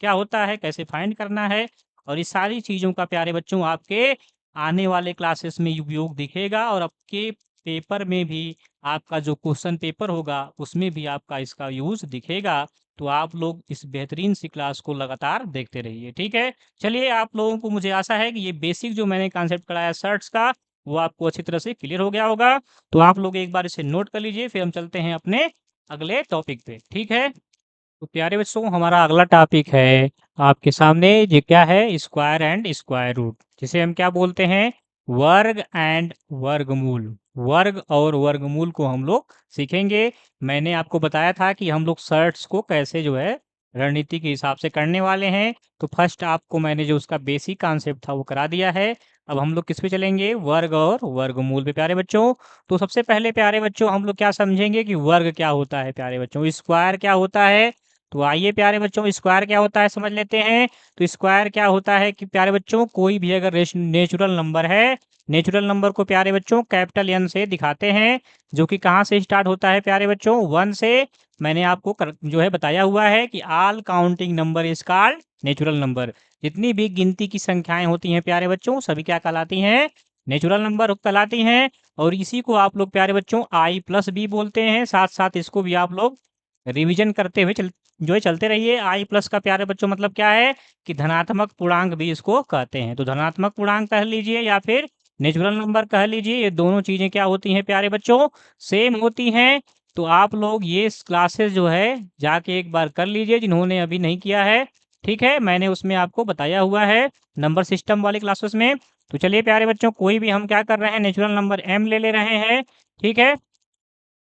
S1: क्या होता है, कैसे फाइंड करना है। और इस सारी चीज़ों का प्यारे बच्चों आपके आने वाले क्लासेस में उपयोग दिखेगा, और आपके पेपर में भी, आपका जो क्वेश्चन पेपर होगा उसमें भी आपका इसका यूज़ दिखेगा। तो आप लोग इस बेहतरीन सी क्लास को लगातार देखते रहिए। ठीक है, चलिए आप लोगों को मुझे आशा है कि ये बेसिक जो मैंने कॉन्सेप्ट कराया सर्ट्स का, वो आपको अच्छी तरह से क्लियर हो गया होगा। तो आप लोग एक बार इसे नोट कर लीजिए, फिर हम चलते हैं अपने अगले टॉपिक पे। ठीक है, तो प्यारे बच्चों हमारा अगला टॉपिक है आपके सामने, ये क्या है, स्क्वायर एंड स्क्वायर रूट, जिसे हम क्या बोलते हैं, वर्ग एंड वर्गमूल। वर्ग और वर्गमूल को हम लोग सीखेंगे। मैंने आपको बताया था कि हम लोग सर्ट्स को कैसे जो है रणनीति के हिसाब से करने वाले हैं। तो फर्स्ट आपको मैंने जो उसका बेसिक कॉन्सेप्ट था वो करा दिया है। अब हम लोग किस पे चलेंगे, वर्ग और वर्गमूल पे प्यारे बच्चों। तो सबसे पहले प्यारे बच्चों हम लोग क्या समझेंगे कि वर्ग क्या होता है प्यारे बच्चों, स्क्वायर क्या होता है। तो आइए प्यारे बच्चों स्क्वायर क्या होता है समझ लेते हैं। तो स्क्वायर क्या होता है कि प्यारे बच्चों कोई भी अगर नेचुरल नंबर है, नेचुरल नंबर को प्यारे बच्चों कैपिटल एन से दिखाते हैं, जो कि कहाँ से स्टार्ट होता है प्यारे बच्चों, 1 से। मैंने आपको जो है बताया हुआ है कि all counting number is called natural number. जितनी भी गिनती की संख्याएं होती हैं प्यारे बच्चों सभी क्या कहलाती हैं, नेचुरल नंबर कहलाती हैं। और इसी को आप लोग प्यारे बच्चों आई प्लस बी बोलते हैं। साथ साथ इसको भी आप लोग रिवीजन करते हुए जो है चलते रहिए। आई प्लस का प्यारे बच्चों मतलब क्या है कि धनात्मक पूर्णांक भी इसको कहते हैं। तो धनात्मक पूर्णांक कह लीजिए या फिर नेचुरल नंबर कह लीजिए, ये दोनों चीजें क्या होती हैं प्यारे बच्चों, सेम होती हैं। तो आप लोग ये क्लासेस जो है जाके एक बार कर लीजिए जिन्होंने अभी नहीं किया है। ठीक है, मैंने उसमें आपको बताया हुआ है नंबर सिस्टम वाली क्लासेस में। तो चलिए प्यारे बच्चों कोई भी हम क्या कर रहे हैं, नेचुरल नंबर एम ले रहे हैं। ठीक है,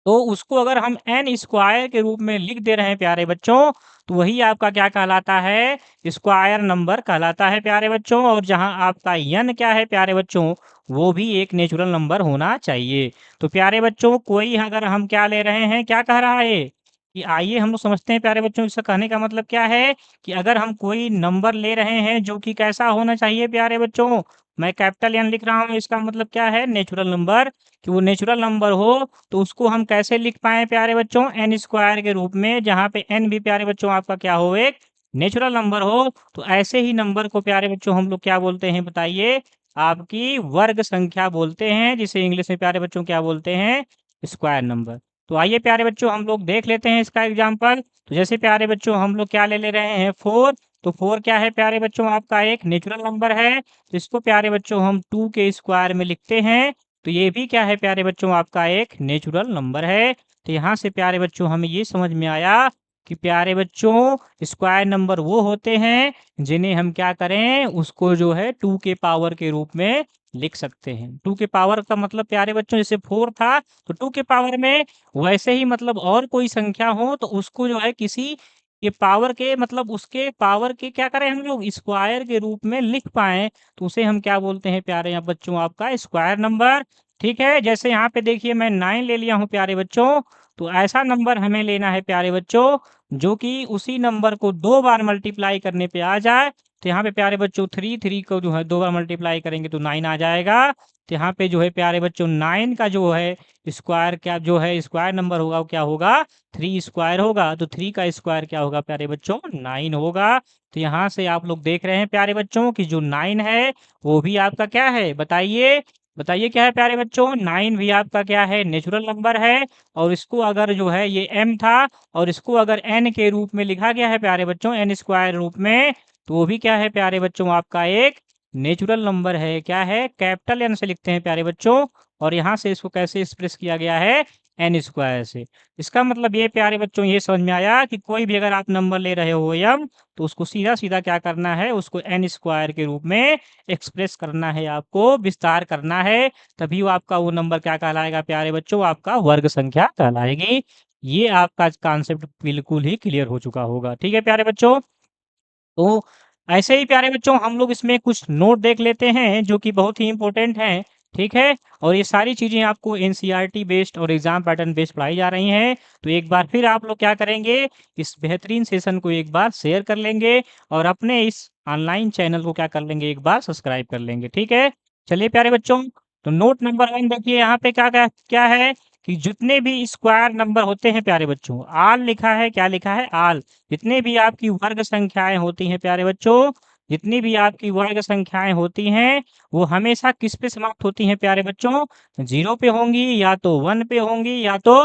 S1: तो उसको अगर हम एन स्क्वायर के रूप में लिख दे रहे हैं प्यारे बच्चों, तो वही आपका क्या कहलाता है, स्क्वायर नंबर कहलाता है प्यारे बच्चों। और जहां आपका एन क्या है प्यारे बच्चों, वो भी एक नेचुरल नंबर होना चाहिए। तो प्यारे बच्चों कोई अगर हम क्या ले रहे हैं, क्या कह रहा है कि आइए हम लोग समझते हैं प्यारे बच्चों, इसका कहने का मतलब क्या है कि अगर हम कोई नंबर ले रहे हैं जो कि कैसा होना चाहिए प्यारे बच्चों, मैं कैपिटल एन लिख रहा हूँ, इसका मतलब क्या है, नेचुरल नंबर। कि वो नेचुरल नंबर हो तो उसको हम कैसे लिख पाए प्यारे बच्चों, एन स्क्वायर के रूप में, जहाँ पे एन भी प्यारे बच्चों आपका क्या हो, एक नेचुरल नंबर हो। तो ऐसे ही नंबर को प्यारे बच्चों हम लोग क्या बोलते हैं बताइए, आपकी वर्ग संख्या बोलते हैं, जिसे इंग्लिश में प्यारे बच्चों क्या बोलते हैं, स्क्वायर नंबर। तो आइए प्यारे बच्चों हम लोग देख लेते हैं इसका एग्जाम्पल। तो जैसे प्यारे बच्चों हम लोग क्या ले रहे हैं, 4। तो 4 क्या है प्यारे बच्चों, आपका एक नेचुरल नंबर है। तो इसको प्यारे बच्चों हम 2 के स्क्वायर में लिखते हैं। तो ये भी क्या है प्यारे बच्चों, आपका एक नेचुरल नंबर है। तो यहाँ से प्यारे बच्चों हमें ये समझ में आया कि प्यारे बच्चों स्क्वायर नंबर वो होते हैं जिन्हें हम क्या करें, उसको जो है 2 के पावर के रूप में लिख सकते हैं। 2 के पावर का मतलब प्यारे बच्चों जैसे 4 था, तो 2 के पावर में वैसे ही मतलब और कोई संख्या हो तो उसको जो है किसी ये पावर के मतलब उसके पावर के क्या करें हम लोग स्क्वायर के रूप में लिख पाएँ, तो उसे हम क्या बोलते हैं प्यारे यहाँ बच्चों आपका स्क्वायर नंबर, ठीक है? जैसे यहाँ पे देखिए मैं 9 ले लिया हूँ प्यारे बच्चों, तो ऐसा नंबर हमें लेना है प्यारे बच्चों, जो कि उसी नंबर को 2 बार मल्टीप्लाई करने पे आ जाए। तो यहाँ पे प्यारे बच्चों 3 को जो है 2 बार मल्टीप्लाई करेंगे तो 9 आ जाएगा। तो यहाँ पे जो है प्यारे बच्चों 9 का जो है स्क्वायर क्या जो है स्क्वायर नंबर होगा वो क्या होगा 3 स्क्वायर होगा। तो 3 का स्क्वायर क्या होगा प्यारे बच्चों 9 होगा। तो यहाँ से आप लोग देख रहे हैं प्यारे बच्चों कि जो 9 है वो भी आपका क्या है बताइए? बताइए क्या है प्यारे बच्चों? 9 भी आपका क्या है नेचुरल नंबर है। और इसको अगर जो है ये m था और इसको अगर n के रूप में लिखा गया है प्यारे बच्चों n स्क्वायर रूप में, तो वो भी क्या है प्यारे बच्चों आपका एक नेचुरल नंबर है। क्या है? कैपिटल N से लिखते हैं प्यारे बच्चों। और यहाँ से इसको कैसे एक्सप्रेस किया गया है n स्क्वायर से। इसका मतलब ये प्यारे बच्चों ये समझ में आया कि कोई भी अगर आप नंबर ले रहे हो m, तो उसको सीधा-सीधा क्या करना है उसको n स्क्वायर के रूप में एक्सप्रेस करना है, आपको विस्तार करना है, तभी वो आपका वो नंबर क्या कहलाएगा प्यारे बच्चों आपका वर्ग संख्या कहलाएगी। ये आपका कॉन्सेप्ट बिल्कुल ही क्लियर हो चुका होगा। ठीक है प्यारे बच्चों? तो ऐसे ही प्यारे बच्चों हम लोग इसमें कुछ नोट देख लेते हैं जो कि बहुत ही इम्पोर्टेंट हैं, ठीक है? और ये सारी चीज़ें आपको एनसीईआरटी बेस्ड और एग्जाम पैटर्न बेस्ड पढ़ाई जा रही हैं। तो एक बार फिर आप लोग क्या करेंगे इस बेहतरीन सेशन को एक बार शेयर कर लेंगे और अपने इस ऑनलाइन चैनल को क्या कर लेंगे एक बार सब्सक्राइब कर लेंगे, ठीक है? चलिए प्यारे बच्चों, तो नोट नंबर 1 देखिए यहाँ पे क्या है कि जितने भी स्क्वायर नंबर होते हैं प्यारे बच्चों, आल लिखा है, क्या लिखा है? आल। जितनी भी आपकी वर्ग संख्याएं होती हैं प्यारे बच्चों, जितनी भी आपकी वर्ग संख्याएं होती हैं, वो हमेशा किस पे समाप्त होती हैं प्यारे बच्चों? 0 पे होंगी, या तो 1 पे होंगी, या तो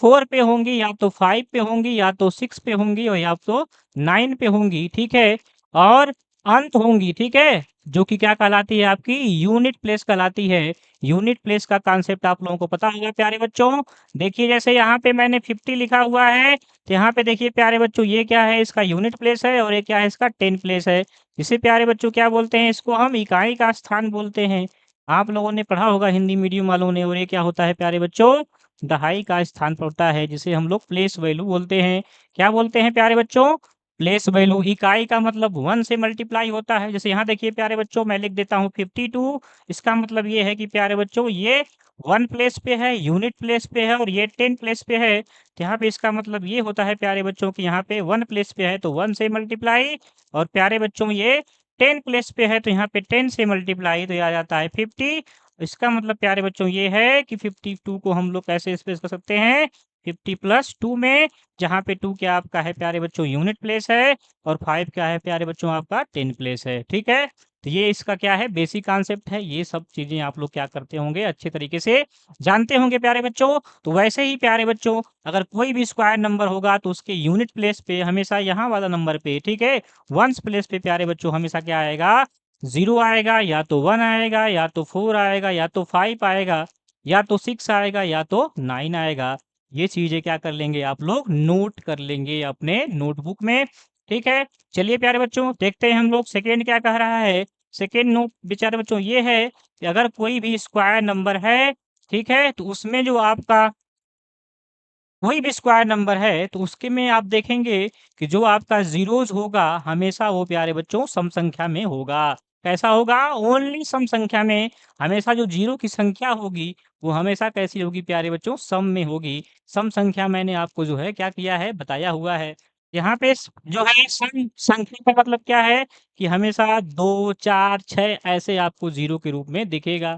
S1: 4 पे होंगी, या तो 5 पे होंगी, या तो 6 पे होंगी और या तो 9 पे होंगी, ठीक है? और अंत होंगी, ठीक है? जो कि क्या कहलाती है आपकी यूनिट प्लेस कहलाती है। यूनिट प्लेस का कॉन्सेप्ट आप लोगों को पता होगा प्यारे बच्चों। देखिए जैसे यहाँ पे मैंने 50 लिखा हुआ है, तो यहाँ पे देखिए प्यारे बच्चों ये क्या है इसका यूनिट प्लेस है और ये क्या है इसका 10 प्लेस है। इसे प्यारे बच्चों क्या बोलते हैं? इसको हम इकाई का स्थान बोलते हैं। आप लोगों ने पढ़ा होगा हिंदी मीडियम वालों ने। और ये क्या होता है प्यारे बच्चों? दहाई का स्थान पड़ता है, जिसे हम लोग प्लेस वैल्यू बोलते हैं। क्या बोलते हैं प्यारे बच्चों? Place value. इकाई का मतलब 1 से मल्टीप्लाई होता है। जैसे यहाँ देखिए प्यारे बच्चों मैं लिख देता हूँ 52। इसका मतलब ये है कि प्यारे बच्चों ये 1 प्लेस पे है, यूनिट प्लेस पे है और ये 10 प्लेस पे है। तो यहाँ पे इसका मतलब ये होता है प्यारे बच्चों कि यहाँ पे 1 प्लेस पे है तो 1 से मल्टीप्लाई, और प्यारे बच्चों ये 10 प्लेस पे है तो यहाँ पे 10 से मल्टीप्लाई, तो ये आ जाता है 50। इसका मतलब प्यारे बच्चों ये है कि 52 को हम लोग कैसे एक्सप्रेस कर सकते हैं 50 प्लस 2 में, जहाँ पे 2 क्या आपका है प्यारे बच्चों यूनिट प्लेस है और 5 क्या है प्यारे बच्चों आपका 10 प्लेस है, ठीक है? तो ये इसका क्या है बेसिक कॉन्सेप्ट है। ये सब चीजें आप लोग क्या करते होंगे अच्छे तरीके से जानते होंगे प्यारे बच्चों। तो वैसे ही प्यारे बच्चों अगर कोई भी स्क्वायर नंबर होगा तो उसके यूनिट प्लेस पे हमेशा यहाँ वाला नंबर पे, ठीक है, वंस प्लेस पे प्यारे बच्चों हमेशा क्या आएगा 0 आएगा, या तो 1 आएगा, या तो 4 आएगा, या तो 5 आएगा, या तो 6 आएगा, या तो 9 आएगा। ये चीजें क्या कर लेंगे आप लोग नोट कर लेंगे अपने नोटबुक में, ठीक है? चलिए प्यारे बच्चों देखते हैं हम लोग सेकेंड क्या कह रहा है। सेकेंड नोट बेचारे बच्चों ये है कि अगर कोई भी स्क्वायर नंबर है, ठीक है, तो उसमें जो आपका कोई भी स्क्वायर नंबर है तो उसके में आप देखेंगे कि जो आपका जीरोज होगा हमेशा वो प्यारे बच्चों सम संख्या में होगा। कैसा होगा? ओनली सम संख्या में। हमेशा जो जीरो की संख्या होगी वो हमेशा कैसी होगी प्यारे बच्चों? सम में होगी। सम संख्या मैंने आपको जो है क्या किया है बताया हुआ है। यहाँ पे जो है सम संख्या का मतलब क्या है कि हमेशा 2 4 6 ऐसे आपको जीरो के रूप में दिखेगा,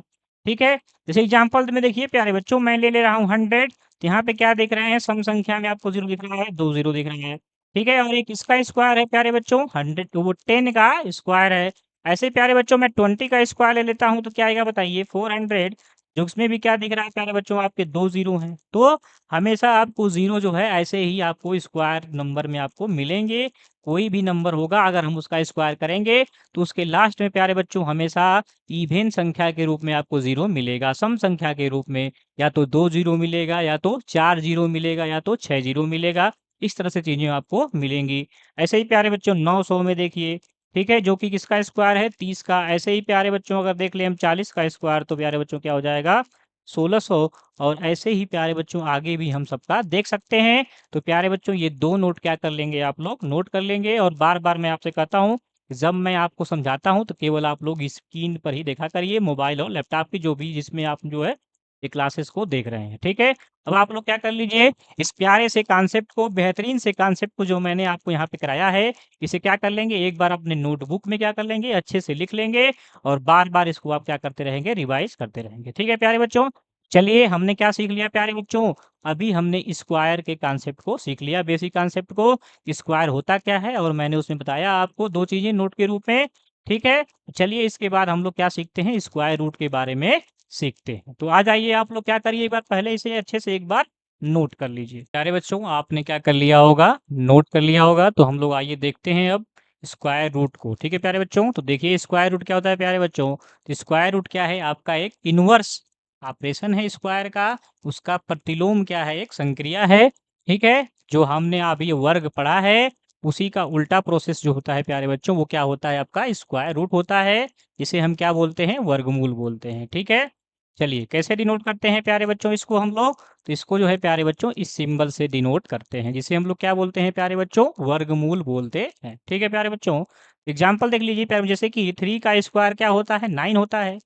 S1: ठीक है? जैसे एग्जाम्पल में देखिए प्यारे बच्चों मैं ले ले रहा हूँ 100। तो यहाँ पे क्या दिख रहे हैं सम संख्या में आपको 0 दिख रहा है, 2 0 दिख रहे हैं, ठीक है? और एक इसका स्क्वायर है प्यारे बच्चों 100, तो वो 10 का स्क्वायर है। ऐसे प्यारे बच्चों मैं 20 का स्क्वायर ले लेता हूँ तो क्या आएगा बताइए 400, जो उसमें भी क्या दिख रहा है प्यारे बच्चों आपके 2 0 हैं। तो हमेशा आपको 0 जो है ऐसे ही आपको स्क्वायर नंबर में आपको मिलेंगे। कोई भी नंबर होगा अगर हम उसका स्क्वायर करेंगे तो उसके लास्ट में प्यारे बच्चों हमेशा इवन संख्या के रूप में आपको 0 मिलेगा, सम संख्या के रूप में। या तो 2 0 मिलेगा, या तो 4 0 मिलेगा, या तो 6 0 मिलेगा। इस तरह से चीजें आपको मिलेंगी। ऐसे ही प्यारे बच्चों 900 में देखिए, ठीक है, जो कि किसका स्क्वायर है 30 का। ऐसे ही प्यारे बच्चों अगर देख ले हम 40 का स्क्वायर तो प्यारे बच्चों क्या हो जाएगा 1600 और ऐसे ही प्यारे बच्चों आगे भी हम सबका देख सकते हैं। तो प्यारे बच्चों ये 2 नोट क्या कर लेंगे आप लोग नोट कर लेंगे और बार-बार मैं आपसे कहता हूँ, जब मैं आपको समझाता हूँ तो केवल आप लोग स्क्रीन पर ही देखा करिए, मोबाइल और लैपटॉप की जो भी जिसमें आप जो है ये क्लासेस को देख रहे हैं, ठीक है? अब आप लोग क्या कर लीजिए, इस प्यारे से कॉन्सेप्ट को, बेहतरीन से कॉन्सेप्ट को जो मैंने आपको यहाँ पे कराया है, इसे क्या कर लेंगे, एक बार अपने नोटबुक में क्या कर लेंगे, अच्छे से लिख लेंगे और बार-बार इसको आप क्या करते रहेंगे, रिवाइज़ करते रहेंगे, ठीक है प्यारे बच्चों? चलिए, हमने क्या सीख लिया प्यारे बच्चों? अभी हमने स्क्वायर के कॉन्सेप्ट को सीख लिया, बेसिक कॉन्सेप्ट को। स्क्वायर होता क्या है और मैंने उसमें बताया आपको 2 चीज़ें नोट के रूप में, ठीक है? चलिए इसके बाद हम लोग क्या सीखते हैं, स्क्वायर रूट के बारे में सीखते हैं। तो आ जाइए आप लोग क्या करिए, एक बार पहले इसे अच्छे से एक बार नोट कर लीजिए। प्यारे बच्चों, आपने क्या कर लिया होगा, नोट कर लिया होगा, तो हम लोग आइए देखते हैं अब स्क्वायर रूट को, ठीक है प्यारे बच्चों? तो देखिए स्क्वायर रूट क्या होता है प्यारे बच्चों? तो स्क्वायर रूट क्या है? आपका एक इनवर्स ऑपरेशन है स्क्वायर का, उसका प्रतिलोम क्या है? एक संक्रिया है, ठीक है? जो हमने अभी वर्ग पढ़ा है, उसी का उल्टा प्रोसेस जो होता है प्यारे बच्चों, वो क्या होता है आपका स्क्वायर रूट होता है, जिसे हम क्या बोलते हैं? वर्गमूल बोलते हैं, ठीक है? चलिए कैसे डिनोट करते हैं प्यारे बच्चों इसको हम लोग? तो इसको जो है प्यारे बच्चों इस सिंबल से डिनोट करते हैं, जिसे हम लोग क्या बोलते हैं प्यारे बच्चों? वर्गमूल बोलते हैं, ठीक है प्यारे बच्चों? एग्जाम्पल देख लीजिए प्यारे, जैसे कि 3 का स्क्वायर क्या होता है? 9 होता है।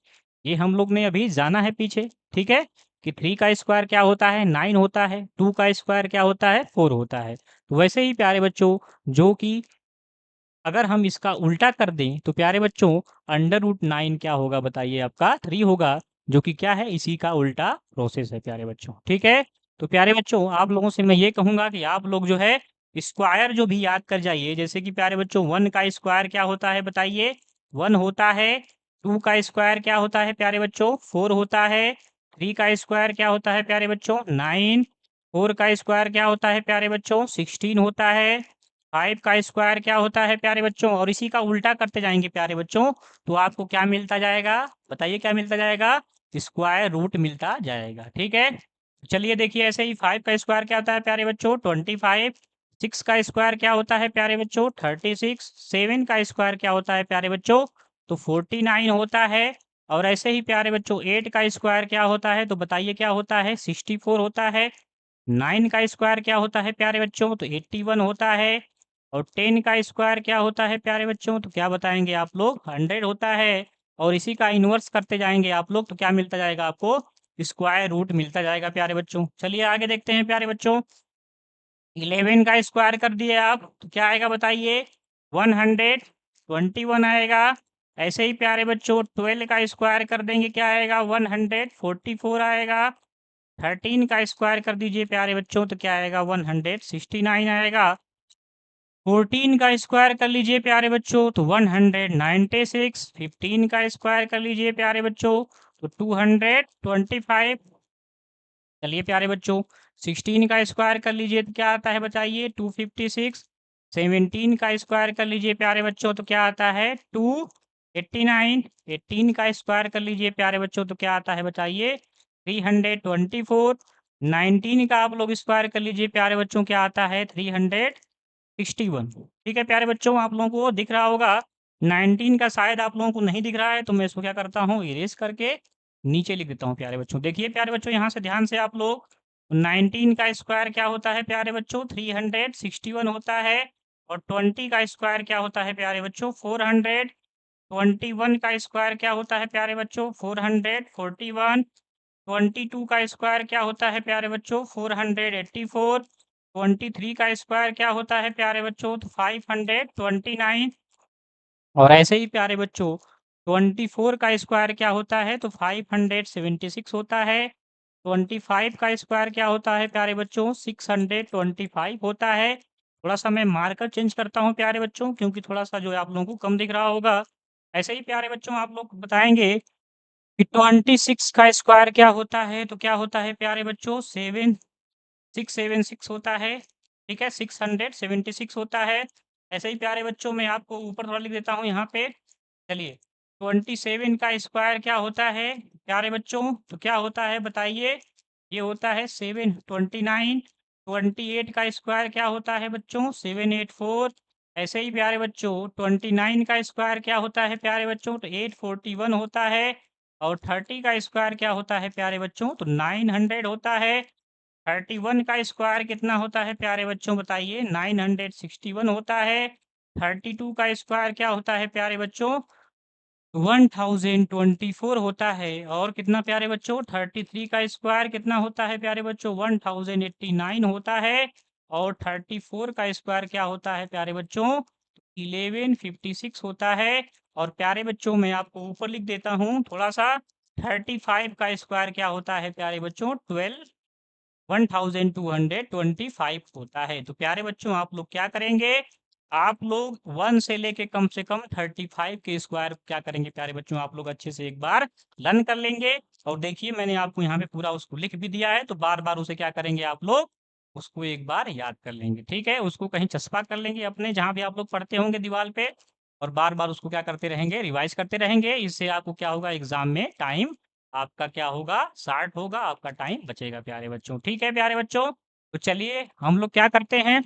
S1: ये हम लोग ने अभी जाना है पीछे, ठीक है? कि 3 का स्क्वायर क्या होता है? 9 होता है। 2 का स्क्वायर क्या होता है? 4 होता है। तो वैसे ही प्यारे बच्चों, जो कि अगर हम इसका उल्टा कर दें, तो प्यारे बच्चों √9 क्या होगा बताइए? आपका 3 होगा, जो कि क्या है? इसी का उल्टा प्रोसेस है प्यारे बच्चों, ठीक है? तो प्यारे बच्चों, आप लोगों से मैं ये कहूँगा कि आप लोग जो है स्क्वायर जो भी याद कर जाइए, जैसे कि प्यारे बच्चों 1 का स्क्वायर क्या होता है बताइए? 1 होता है। 2 का स्क्वायर क्या होता है प्यारे बच्चों? 4 होता है। 3 का स्क्वायर क्या होता है प्यारे बच्चों? 9। 4 का स्क्वायर क्या होता है प्यारे बच्चों? 16 होता है। 5 का स्क्वायर क्या होता है प्यारे बच्चों? और इसी का उल्टा करते जाएँगे प्यारे बच्चों, तो आपको क्या मिलता जाएगा? बताइए क्या मिलता जाएगा? स्क्वायर रूट मिलता जाएगा, ठीक है? चलिए देखिए ऐसे ही 5 का स्क्वायर क्या होता है प्यारे बच्चों? 25। 6 का स्क्वायर क्या होता है प्यारे बच्चों? 36। 7 का स्क्वायर क्या होता है प्यारे बच्चों? तो 49 होता है। और ऐसे ही प्यारे बच्चों 8 का स्क्वायर क्या होता है? तो बताइए क्या होता है? 64 होता है। 9 का स्क्वायर क्या होता है प्यारे बच्चों? तो 81 होता है। और 10 का स्क्वायर क्या होता है प्यारे बच्चों? तो क्या बताएँगे आप लोग? 100 होता है। और इसी का इन्वर्स करते जाएँगे आप लोग, तो क्या मिलता जाएगा आपको? स्क्वायर रूट मिलता जाएगा प्यारे बच्चों। चलिए आगे देखते हैं प्यारे बच्चों। 11 का स्क्वायर कर दिए आप, तो क्या आएगा बताइए? 121 आएगा। ऐसे ही प्यारे बच्चों 12 का स्क्वायर कर देंगे, क्या आएगा? 144 आएगा। 13 का स्क्वायर कर दीजिए प्यारे बच्चों, तो क्या आएगा? 169 आएगा। 14 का स्क्वायर कर लीजिए प्यारे बच्चों, तो 196। 15 का स्क्वायर कर लीजिए प्यारे बच्चों, तो 225। चलिए प्यारे बच्चों 16 का स्क्वायर कर लीजिए, तो क्या आता है बताइए? 256। 17 का स्क्वायर कर लीजिए प्यारे बच्चों, तो क्या आता है? 289। 18 का स्क्वायर कर लीजिए प्यारे बच्चों, तो क्या आता है बताइए? 324। 19 का आप लोग स्क्वायर कर लीजिए प्यारे बच्चों, क्या आता है? 361। ठीक है प्यारे बच्चों, आप लोगों को दिख रहा होगा। 19 का शायद आप लोगों को नहीं दिख रहा है, तो मैं इसको क्या करता हूँ, इरेज करके नीचे लिख देता हूँ प्यारे बच्चों। देखिए प्यारे बच्चों, यहाँ से ध्यान से आप लोग 19 का स्क्वायर क्या होता है प्यारे बच्चों? 361 होता है। और 20 का स्क्वायर क्या होता है प्यारे बच्चों? 400। 21 का स्क्वायर क्या होता है प्यारे बच्चों? 441। 22 का स्क्वायर क्या होता है प्यारे बच्चों? 484। 23 का स्क्वायर क्या होता है प्यारे बच्चों? तो 529। और ऐसे ही प्यारे बच्चों 24 का स्क्वायर क्या होता है? तो 576 होता है। 25 का स्क्वायर क्या होता है प्यारे बच्चों? 625 होता है। थोड़ा सा मैं मार्कर चेंज करता हूँ प्यारे बच्चों, क्योंकि थोड़ा सा जो है आप लोगों को कम दिख रहा होगा। ऐसे ही प्यारे बच्चों आप लोग बताएंगे कि 26 का स्क्वायर क्या होता है? तो क्या होता है प्यारे बच्चों? 676 होता है। ठीक है, 676 होता है। ऐसे ही प्यारे बच्चों मैं आपको ऊपर थोड़ा लिख देता हूँ यहाँ पे। चलिए 27 का स्क्वायर क्या होता है प्यारे बच्चों? तो क्या होता है बताइए? ये होता है 729। 28 का स्क्वायर क्या होता है बच्चों? 784। ऐसे ही प्यारे बच्चों 29 का स्क्वायर क्या होता है प्यारे बच्चों? तो 841 होता है। और 30 का स्क्वायर क्या होता है प्यारे बच्चों? तो 900 होता है। 31 का स्क्वायर कितना होता है प्यारे बच्चों बताइए? 961 होता है। 32 का स्क्वायर क्या होता है प्यारे बच्चों? 1024 होता है। और कितना प्यारे बच्चों? 33 का स्क्वायर कितना होता है प्यारे बच्चों? 1089 होता है। और 34 का स्क्वायर क्या होता है प्यारे बच्चों? 1156 होता है। और प्यारे बच्चों मैं आपको ऊपर लिख देता हूँ थोड़ा सा। 35 का स्क्वायर क्या होता है प्यारे बच्चों? 1225 होता है। तो प्यारे बच्चों आप लोग क्या करेंगे? आप लोग 1 से लेके कम से कम 35 के स्क्वायर क्या करेंगे प्यारे बच्चों? आप लोग अच्छे से एक बार लर्न कर लेंगे। और देखिए मैंने आपको यहाँ पे पूरा उसको लिख भी दिया है, तो बार-बार उसे क्या करेंगे आप लोग? उसको एक बार याद कर लेंगे, ठीक है? उसको कहीं चस्पा कर लेंगे अपने जहाँ भी आप लोग पढ़ते होंगे दीवार पे, और बार-बार उसको क्या करते रहेंगे? रिवाइज़ करते रहेंगे। इससे आपको क्या होगा? एग्ज़ाम में टाइम आपका क्या होगा? शार्ट होगा, आपका टाइम बचेगा प्यारे बच्चों। ठीक है प्यारे बच्चों? तो चलिए हम लोग क्या करते हैं,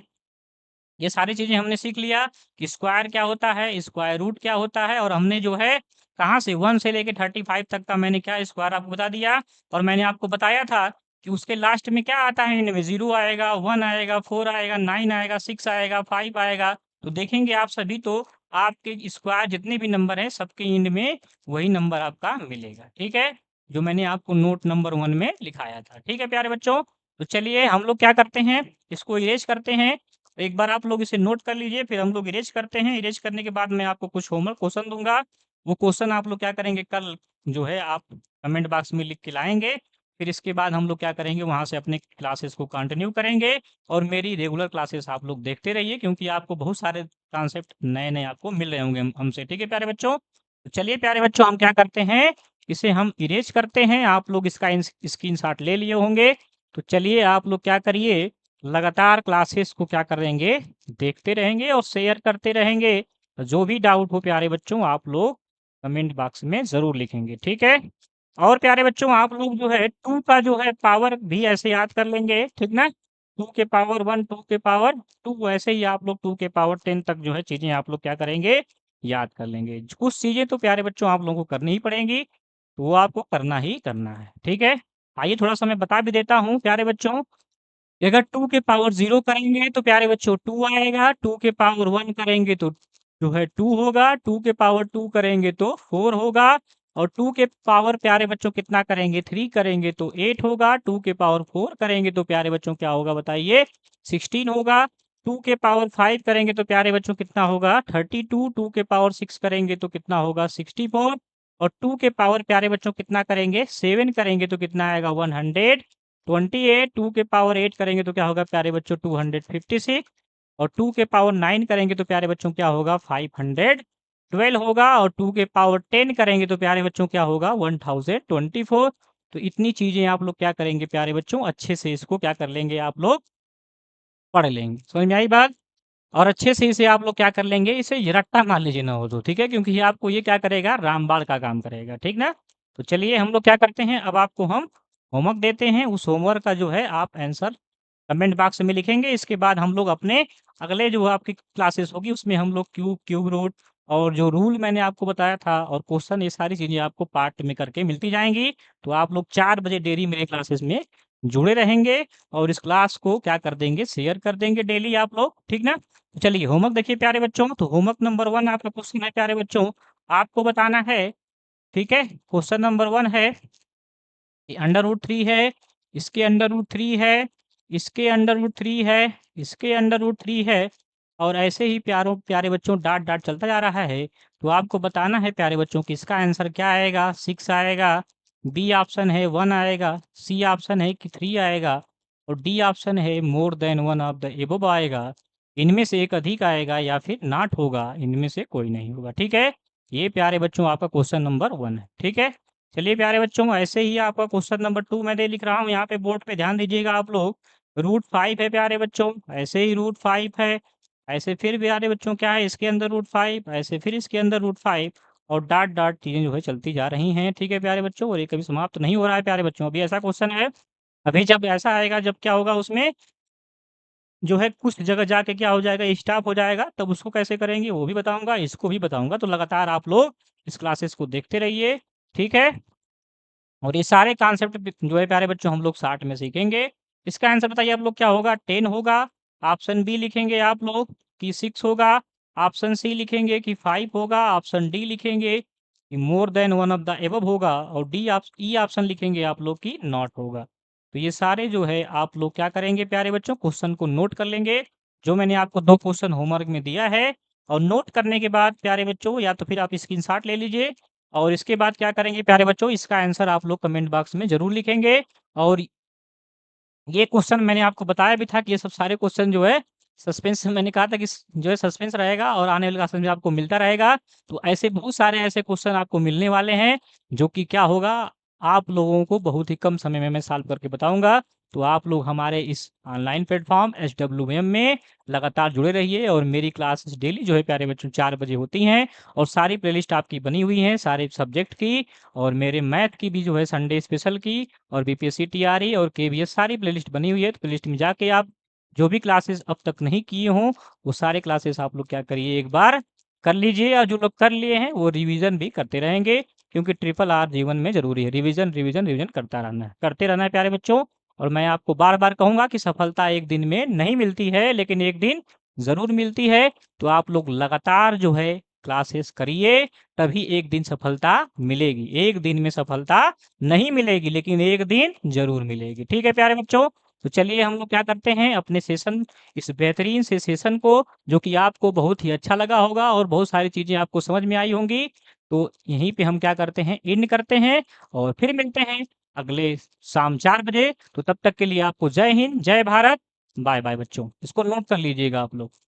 S1: ये सारी चीज़ें हमने सीख लिया कि स्क्वायर क्या होता है, स्क्वायर रूट क्या होता है, और हमने जो है कहाँ से 1 से लेके 35 तक का मैंने क्या स्क्वायर आपको बता दिया। और मैंने आपको बताया था कि उसके लास्ट में क्या आता है, इनमें 0 आएगा, 1 आएगा, 4 आएगा, 9 आएगा, 6 आएगा, 5 आएगा। तो देखेंगे आप सभी तो आपके स्क्वायर जितने भी नंबर हैं सबके एंड में वही नंबर आपका मिलेगा। ठीक है? जो मैंने आपको नोट नंबर 1 में लिखाया था। ठीक है प्यारे बच्चों? तो चलिए हम लोग क्या करते हैं, इसको इरेज़ करते हैं। एक बार आप लोग इसे नोट कर लीजिए, फिर हम लोग इरेज करते हैं। इरेज करने के बाद मैं आपको कुछ होमवर्क क्वेश्चन दूँगा। वो क्वेश्चन आप लोग क्या करेंगे, कल जो है आप कमेंट बॉक्स में लिख के लाएँगे। फिर इसके बाद हम लोग क्या करेंगे, वहाँ से अपने क्लासेस को कंटिन्यू करेंगे। और मेरी रेगुलर क्लासेस आप लोग देखते रहिए, क्योंकि आपको बहुत सारे कॉन्सेप्ट नए-नए आपको मिल रहे होंगे हमसे। ठीक है प्यारे बच्चों? तो चलिए प्यारे बच्चों हम क्या करते हैं, इसे हम इरेज करते हैं। आप लोग इसका स्क्रीनशॉट ले लिए होंगे। तो चलिए आप लोग क्या करिए, लगातार क्लासेस को क्या करेंगे, देखते रहेंगे और शेयर करते रहेंगे। जो भी डाउट हो प्यारे बच्चों आप लोग कमेंट बॉक्स में ज़रूर लिखेंगे, ठीक है? और प्यारे बच्चों आप लोग जो है 2 का जो है पावर भी ऐसे याद कर लेंगे, ठीक ना? 2 के पावर 1, 2 के पावर 2, ऐसे ही आप लोग 2 के पावर 10 तक जो है चीज़ें आप लोग क्या करेंगे, याद कर लेंगे। कुछ चीज़ें तो प्यारे बच्चों आप लोगों को करनी ही पड़ेंगी, तो वो आपको करना ही करना है, ठीक है? आइए थोड़ा-सा मैं बता भी देता हूँ प्यारे बच्चों। अगर 2 के पावर 0 करेंगे तो प्यारे बच्चों 2 आएगा, 2 के पावर 1 करेंगे तो जो है 2 होगा, 2 के पावर 2 करेंगे तो 4 होगा, और 2 के पावर प्यारे बच्चों कितना करेंगे, 3 करेंगे तो 8 होगा, 2 के पावर 4 करेंगे तो प्यारे बच्चों क्या होगा बताइए, 16 होगा, 2 के पावर 5 करेंगे तो प्यारे बच्चों कितना होगा, 32, 2 के पावर 6 करेंगे तो कितना होगा, 64, और 2 के पावर प्यारे बच्चों कितना करेंगे, 7 करेंगे तो कितना आएगा, 128, 2 के पावर 8 करेंगे तो क्या होगा प्यारे बच्चों, 256, और 2 के पावर 9 करेंगे तो प्यारे बच्चों क्या होगा, 512 होगा, और 2 के पावर 10 करेंगे तो प्यारे बच्चों क्या होगा, 1024। तो इतनी चीज़ें आप लोग क्या करेंगे प्यारे बच्चों, अच्छे से इसको क्या कर लेंगे आप लोग, पढ़ लेंगे। समझ में आई बात? और अच्छे से इसे आप लोग क्या कर लेंगे, इसे रट्टा मार लीजिए ना हो तो, ठीक है? क्योंकि ये आपको ये क्या करेगा, रामबाण का काम करेगा, ठीक ना? तो चलिए हम लोग क्या करते हैं, अब आपको हम होमवर्क देते हैं। उस होमवर्क का जो है आप आंसर कमेंट बॉक्स में लिखेंगे। इसके बाद हम लोग अपने अगले जो आपकी क्लासेस होगी उसमें हम लोग क्यूब रूट और जो रूल मैंने आपको बताया था और क्वेश्चन, ये सारी चीज़ें आपको पार्ट में करके मिलती जाएँगी। तो आप लोग 4 बजे डेली मेरे क्लासेस में जुड़े रहेंगे, और इस क्लास को क्या कर देंगे, शेयर कर देंगे डेली आप लोग, ठीक ना? तो चलिए होमवर्क देखिए प्यारे बच्चों, तो होमवर्क नंबर 1 आपका क्वेश्चन है प्यारे बच्चों, आपको बताना है, ठीक है? क्वेश्चन नंबर 1 है ये √3 है, इसके √3 है, इसके √3 है, इसके √3 है, और ऐसे ही प्यारे बच्चों डॉट चलता जा रहा है। तो आपको बताना है प्यारे बच्चों कि इसका आंसर क्या आएगा, 6 आएगा, बी ऑप्शन है 1 आएगा, सी ऑप्शन है कि 3 आएगा, और डी ऑप्शन है more than 1 of the above आएगा। इनमें से एक अधिक आएगा या फिर नॉट होगा, इनमें से कोई नहीं होगा, ठीक है? ये प्यारे बच्चों आपका क्वेश्चन नंबर 1 है, ठीक है? चलिए प्यारे बच्चों, ऐसे ही आपका क्वेश्चन नंबर 2 मैं दे लिख रहा हूँ यहाँ पे बोर्ड पे, ध्यान दीजिएगा आप लोग। √5 है प्यारे बच्चों, ऐसे ही √5 है, ऐसे फिर प्यारे बच्चों क्या है, इसके अंदर √5, ऐसे फिर इसके अंदर √5, और डॉट चीज़ें जो है चलती जा रही हैं, ठीक है प्यारे बच्चों? और ये कभी समाप्त नहीं हो रहा है प्यारे बच्चों। अभी ऐसा क्वेश्चन है, अभी जब ऐसा आएगा, जब क्या होगा उसमें जो है कुछ जगह जाके क्या हो जाएगा, स्टॉप हो जाएगा, तब उसको कैसे करेंगे वो भी बताऊँगा, इसको भी बताऊँगा। तो लगातार आप लोग इस क्लासेस को देखते रहिए, ठीक है? और ये सारे कॉन्सेप्ट जो है प्यारे बच्चों हम लोग 60 में सीखेंगे। इसका आंसर बताइए आप लोग क्या होगा? 10 होगा, ऑप्शन बी लिखेंगे आप लोग कि 6 होगा, ऑप्शन सी लिखेंगे कि 5 होगा, ऑप्शन डी लिखेंगे कि more than one of the above होगा, और ई ऑप्शन लिखेंगे आप लोग कि नॉट होगा। तो ये सारे जो है आप लोग क्या करेंगे प्यारे बच्चों, क्वेश्चन को नोट कर लेंगे। जो मैंने आपको 2 क्वेश्चन होमवर्क में दिया है, और नोट करने के बाद प्यारे बच्चों या तो फिर आप स्क्रीनशॉट ले लीजिए, और इसके बाद क्या करेंगे प्यारे बच्चों, इसका आंसर आप लोग कमेंट बॉक्स में ज़रूर लिखेंगे। और ये क्वेश्चन मैंने आपको बताया भी था कि ये सब सारे क्वेश्चन जो है सस्पेंस, मैंने कहा था कि जो है सस्पेंस रहेगा और आने वाले क्लास में आपको मिलता रहेगा। तो ऐसे बहुत सारे ऐसे क्वेश्चन आपको मिलने वाले हैं, जो कि क्या होगा, आप लोगों को बहुत ही कम समय में मैं सॉल्व करके बताऊँगा। तो आप लोग हमारे इस ऑनलाइन प्लेटफ़ॉर्म एसडब्ल्यूएम में लगातार जुड़े रहिए, और मेरी क्लासेस डेली जो है प्यारे बच्चों 4 बजे होती हैं, और सारी प्लेलिस्ट आपकी बनी हुई हैं सारे सब्जेक्ट की, और मेरे मैथ की भी जो है संडे स्पेशल की, और बीपीएससी टीआरई और केवीएस सारी प्लेलिस्ट बनी हुई है। तो प्लेलिस्ट में जाके आप जो भी क्लासेस अब तक नहीं किए हों, वो सारे क्लासेस आप लोग क्या करिए, एक बार कर लीजिए, और जो लोग कर लिए हैं वो रिवीजन भी करते रहेंगे, क्योंकि ट्रिपल आर जीवन में जरूरी है। रिवीजन रिवीजन रिवीजन करते रहना है प्यारे बच्चों। और मैं आपको बार बार कहूंगा कि सफलता एक दिन में नहीं मिलती है, लेकिन एक दिन जरूर मिलती है। तो आप लोग लगातार जो है क्लासेस करिए, तभी एक दिन सफलता मिलेगी। एक दिन में सफलता नहीं मिलेगी, लेकिन एक दिन ज़रूर मिलेगी। ठीक है प्यारे बच्चों? तो चलिए हम लोग क्या करते हैं, अपने सेशन, इस बेहतरीन से सेशन को, जो कि आपको बहुत ही अच्छा लगा होगा और बहुत सारी चीज़ें आपको समझ में आई होंगी, तो यहीं पे हम क्या करते हैं, एंड करते हैं, और फिर मिलते हैं अगले शाम 4 बजे। तो तब तक के लिए आपको जय हिंद, जय भारत, बाय-बाय बच्चों। इसको नोट कर लीजिएगा आप लोग।